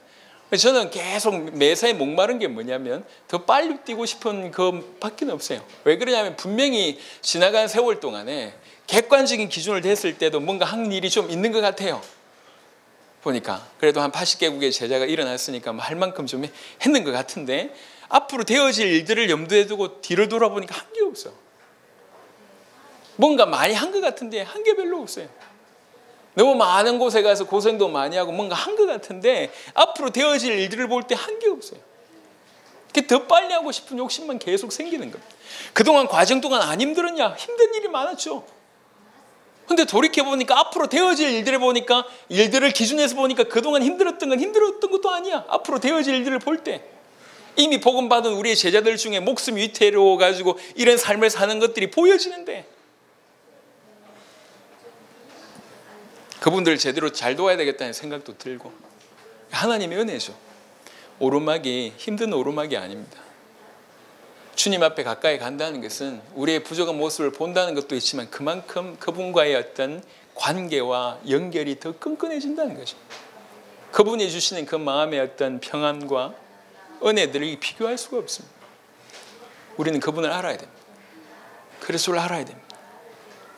저는 계속 매사에 목마른 게 뭐냐면 더 빨리 뛰고 싶은 그밖에 없어요. 왜 그러냐면 분명히 지나간 세월 동안에 객관적인 기준을 댔을 때도 뭔가 한 일이 좀 있는 것 같아요. 보니까 그래도 한 80개국의 제자가 일어났으니까 뭐 할 만큼 좀 했는 것 같은데 앞으로 되어질 일들을 염두에 두고 뒤를 돌아보니까 한 게 없어. 뭔가 많이 한 것 같은데 한 게 별로 없어요. 너무 많은 곳에 가서 고생도 많이 하고 뭔가 한 것 같은데 앞으로 되어질 일들을 볼 때 한 게 없어요. 더 빨리 하고 싶은 욕심만 계속 생기는 겁니다. 그동안 과정 동안 안 힘들었냐? 힘든 일이 많았죠. 근데 돌이켜보니까 앞으로 되어질 일들을 보니까 일들을 기준해서 보니까 그동안 힘들었던 건 힘들었던 것도 아니야. 앞으로 되어질 일들을 볼 때 이미 복음 받은 우리의 제자들 중에 목숨 위태로워가지고 이런 삶을 사는 것들이 보여지는데 그분들을 제대로 잘 도와야 되겠다는 생각도 들고 하나님의 은혜죠. 오르막이 힘든 오르막이 아닙니다. 주님 앞에 가까이 간다는 것은 우리의 부족한 모습을 본다는 것도 있지만 그만큼 그분과의 어떤 관계와 연결이 더 끈끈해진다는 거죠. 그분이 주시는 그 마음의 어떤 평안과 은혜들이 비교할 수가 없습니다. 우리는 그분을 알아야 됩니다. 그리스도를 알아야 됩니다.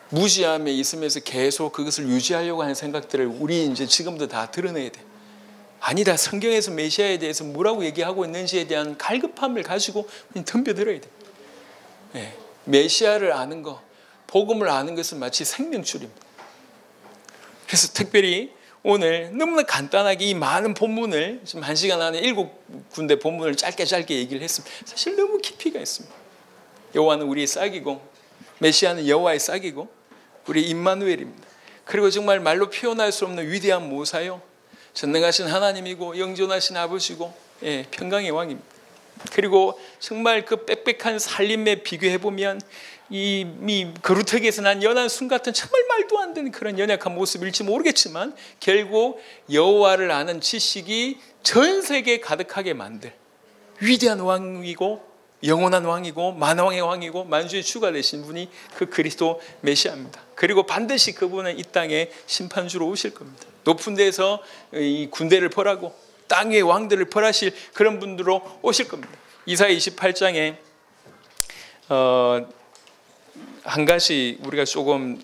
무지함에 있으면서 계속 그것을 유지하려고 하는 생각들을 우리 이제 지금도 다 드러내야 돼요. 아니다. 성경에서 메시아에 대해서 뭐라고 얘기하고 있는지에 대한 갈급함을 가지고 덤벼들어야 돼요. 네. 메시아를 아는 것, 복음을 아는 것은 마치 생명줄입니다. 그래서 특별히 오늘 너무나 간단하게 이 많은 본문을 지금 1시간 안에 7군데 본문을 짧게 얘기를 했습니다. 사실 너무 깊이가 있습니다. 여호와는 우리의 싹이고 메시아는 여호와의 싹이고 우리 임마누엘입니다. 그리고 정말 말로 표현할 수 없는 위대한 모사요, 전능하신 하나님이고 영존하신 아버지고 평강의 왕입니다. 그리고 정말 그 빽빽한 살림에 비교해보면 이 그루터기에서 난 연한 순 같은 정말 말도 안 되는 그런 연약한 모습일지 모르겠지만 결국 여호와를 아는 지식이 전 세계에 가득하게 만들 위대한 왕이고 영원한 왕이고 만왕의 왕이고 만주의 주가 되신 분이 그 그리스도 메시아입니다. 그리고 반드시 그분은 이 땅에 심판주로 오실 겁니다. 높은 데서 이 군대를 벌하고 땅 위의 왕들을 벌하실 그런 분들로 오실 겁니다. 이사야 28장에 한 가지 우리가 조금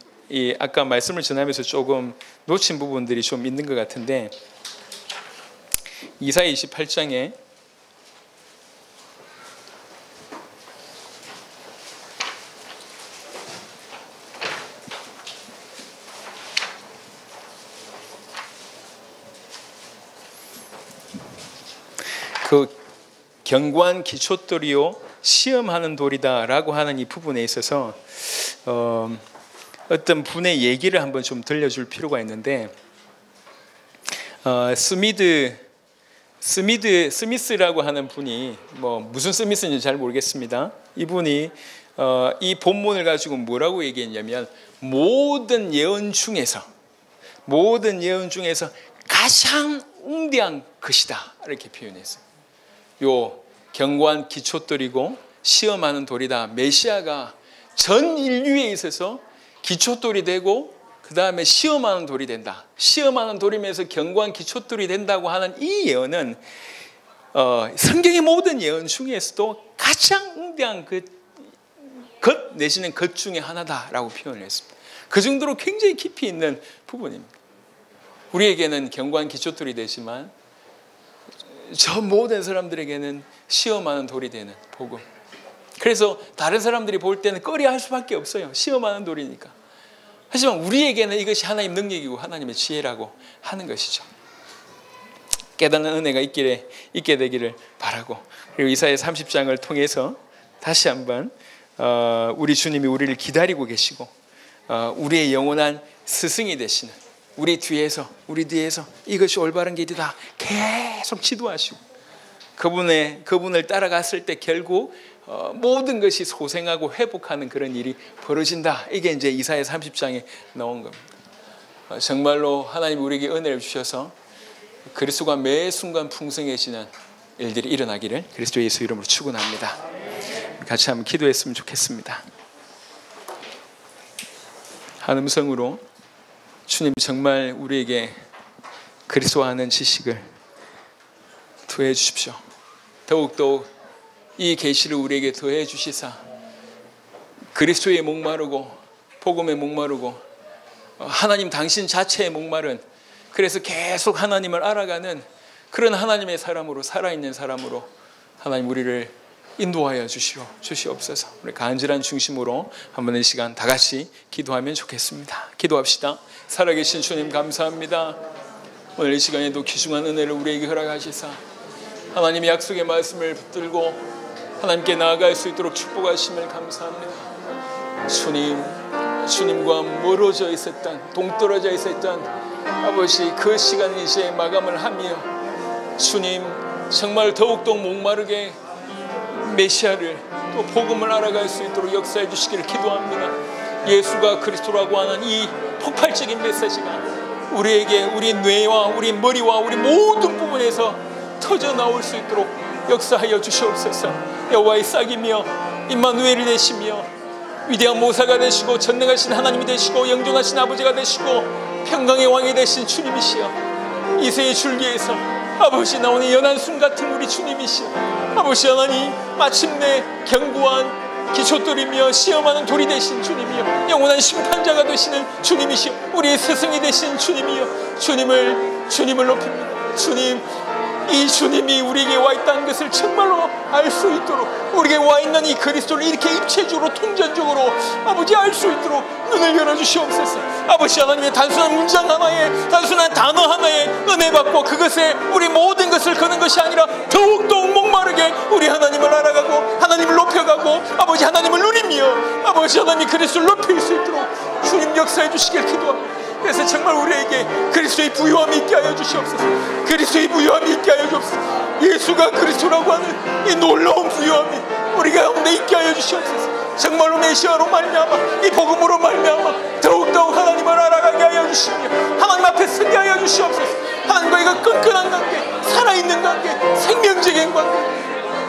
아까 말씀을 전하면서 조금 놓친 부분들이 좀 있는 것 같은데, 이사야 28장에 그 견고한 기초돌이요 시험하는 돌이다라고 하는 이 부분에 있어서 어떤 분의 얘기를 한번 좀 들려줄 필요가 있는데, 스미스라고 하는 분이 뭐 무슨 스미스인지 잘 모르겠습니다. 이분이 이 본문을 가지고 뭐라고 얘기했냐면 모든 예언 중에서 가장 웅대한 것이다 이렇게 표현했어요. 요 견고한 기초돌이고 시험하는 돌이다. 메시아가 전 인류에 있어서 기초돌이 되고 그 다음에 시험하는 돌이 된다. 시험하는 돌이면서 견고한 기초돌이 된다고 하는 이 예언은 성경의 모든 예언 중에서도 가장 웅대한 것 내지는 것 중에 하나다라고 표현을 했습니다. 그 정도로 굉장히 깊이 있는 부분입니다. 우리에게는 견고한 기초돌이 되지만 저 모든 사람들에게는 시험하는 돌이 되는 복음. 그래서 다른 사람들이 볼 때는 꺼려할 수밖에 없어요. 시험하는 돌이니까. 하지만 우리에게는 이것이 하나님의 능력이고 하나님의 지혜라고 하는 것이죠. 깨닫는 은혜가 있게 되기를 바라고, 그리고 이사야 30장을 통해서 다시 한번 우리 주님이 우리를 기다리고 계시고 우리의 영원한 스승이 되시는 우리 뒤에서 이것이 올바른 길이다 계속 지도하시고 그분을 따라갔을 때 결국 모든 것이 소생하고 회복하는 그런 일이 벌어진다. 이게 이제 이사야 30장에 나온 겁니다. 정말로 하나님 우리에게 은혜를 주셔서 그리스도가 매 순간 풍성해지는 일들이 일어나기를 그리스도 예수 이름으로 축원합니다. 같이 한번 기도했으면 좋겠습니다. 한 음성으로 주님 정말 우리에게 그리스도와 아는 지식을 더해 주십시오. 더욱더욱 이 계시를 우리에게 더해 주시사 그리스도에 목마르고 복음에 목마르고 하나님 당신 자체에 목마른, 그래서 계속 하나님을 알아가는 그런 하나님의 사람으로, 살아있는 사람으로 하나님 우리를 인도하여 주시옵소서. 우리 간절한 중심으로 한번 이 시간 다 같이 기도하면 좋겠습니다. 기도합시다. 살아계신 주님 감사합니다. 오늘 이 시간에도 귀중한 은혜를 우리에게 허락하시사 하나님의 약속의 말씀을 붙들고 하나님께 나아갈 수 있도록 축복하심을 감사합니다. 주님과 멀어져 있었던, 동떨어져 있었던 아버지 그 시간 이제 마감을 하며 주님 정말 더욱더 목마르게 메시아를 또 복음을 알아갈 수 있도록 역사해 주시기를 기도합니다. 예수가 그리스도라고 하는 이 폭발적인 메시지가 우리에게, 우리 뇌와 우리 머리와 우리 모든 부분에서 터져 나올 수 있도록 역사하여 주시옵소서. 여호와의 싹이며 임마누엘이 되시며 위대한 모사가 되시고 전능하신 하나님이 되시고 영존하신 아버지가 되시고 평강의 왕이 되신 주님이시여, 이세의 줄기에서 아버지 나오는 연한순 같은 우리 주님이시여, 아버지 하나님 마침내 견고한 기초돌이며 시험하는 돌이 되신 주님이여, 영원한 심판자가 되시는 주님이시여, 우리의 스승이 되신 주님이여, 주님을 높입니다. 주님, 이 주님이 우리에게 와 있다는 것을 정말로 알 수 있도록, 우리에게 와 있는 이 그리스도를 이렇게 입체적으로 통전적으로 아버지 알 수 있도록 눈을 열어주시옵소서. 아버지 하나님의 단순한 문장 하나에, 단순한 단어 하나에 은혜 받고 그것에 우리 모든 것을 거는 것이 아니라 더욱더욱 목마르게 우리 하나님을 알아가고 하나님을 높여가고 아버지 하나님을 누리며 아버지 하나님이 그리스도를 높일 수 있도록 주님 역사해 주시길 기도합니다. 그래서 정말 우리에게 그리스도의 부요함이 있게 하여 주시옵소서. 그리스도의 부요함이 있게 하여 주옵소서. 예수가 그리스도라고 하는 이 놀라운 부요함이 우리 가운데 있게 하여 주시옵소서. 정말로 메시아로 말미암아 이 복음으로 말미암아 더욱더욱 하나님을 알아가게 하여 주시며 하나님 앞에 서게 하여 주시옵소서. 하나님과의 끈끈한 관계, 살아있는 관계, 생명적인 관계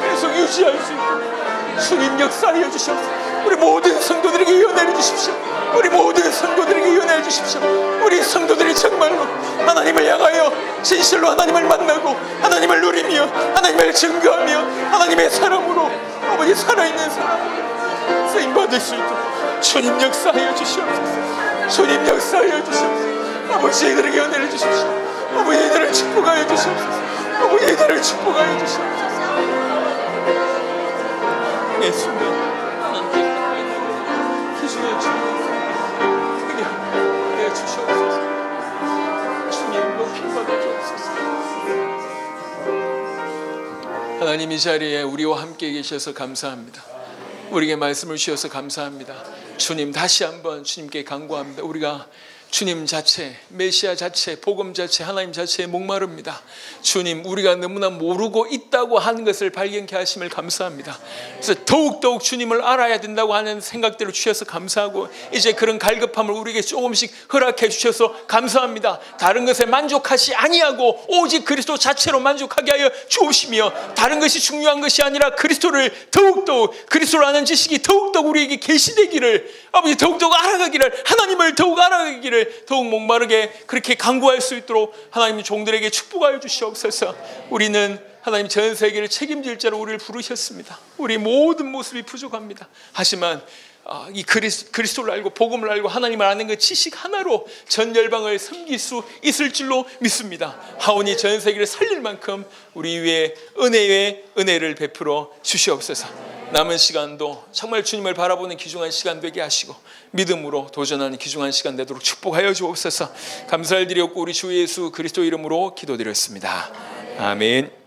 계속 유지할 수 있도록 주님 역사하여 주시옵소서. 우리 모든 성도들에게 은혜를 주십시오. 우리 모든 성도들에게 은혜를 주십시오. 우리 성도들이 정말로 하나님을 향하여 진실로 하나님을 만나고 하나님을 누리며 하나님을 증거하며 하나님의 사람으로 아버지 살아있는 사람으로 쓰임받을 수 있도록 주님 역사하여 주시옵소서. 주님 역사하여 주시옵소서. 아버지 이들에게 은혜를 주십시오. 아버지 이들을 축복하여 주시옵소서. 아버지 이들을 축복하여 주시옵소서. 예수님 기준의 주님 그냥 주시옵소서. 주님 높임 받아 주옵소서. 하나님 이 자리에 우리와 함께 계셔서 감사합니다. 우리에게 말씀을 주셔서 감사합니다. 주님 다시 한번 주님께 간구합니다. 우리가 주님 자체, 메시아 자체, 복음 자체, 하나님 자체에 목마릅니다. 주님, 우리가 너무나 모르고 있다고 하는 것을 발견케 하심을 감사합니다. 그래서 더욱더욱 주님을 알아야 된다고 하는 생각대로 주셔서 감사하고 이제 그런 갈급함을 우리에게 조금씩 허락해 주셔서 감사합니다. 다른 것에 만족하지 아니하고 오직 그리스도 자체로 만족하게 하여 주옵시며 다른 것이 중요한 것이 아니라 그리스도를 더욱더욱, 그리스도를 아는 지식이 더욱더욱 우리에게 계시되기를, 아버지 더욱더욱 알아가기를, 하나님을 더욱 알아가기를 더욱 목마르게 그렇게 간구할 수 있도록 하나님 종들에게 축복하여 주시옵소서. 우리는 하나님 전 세계를 책임질 자로 우리를 부르셨습니다. 우리 모든 모습이 부족합니다. 하지만 이 그리스도를 알고 복음을 알고 하나님을 아는 그 지식 하나로 전 열방을 섬길 수 있을 줄로 믿습니다. 하오니 전 세계를 살릴 만큼 우리 위에 은혜의 은혜를 베풀어 주시옵소서. 남은 시간도 정말 주님을 바라보는 귀중한 시간 되게 하시고 믿음으로 도전하는 귀중한 시간 되도록 축복하여 주옵소서. 감사를 드렸고 우리 주 예수 그리스도 이름으로 기도드렸습니다. 아멘.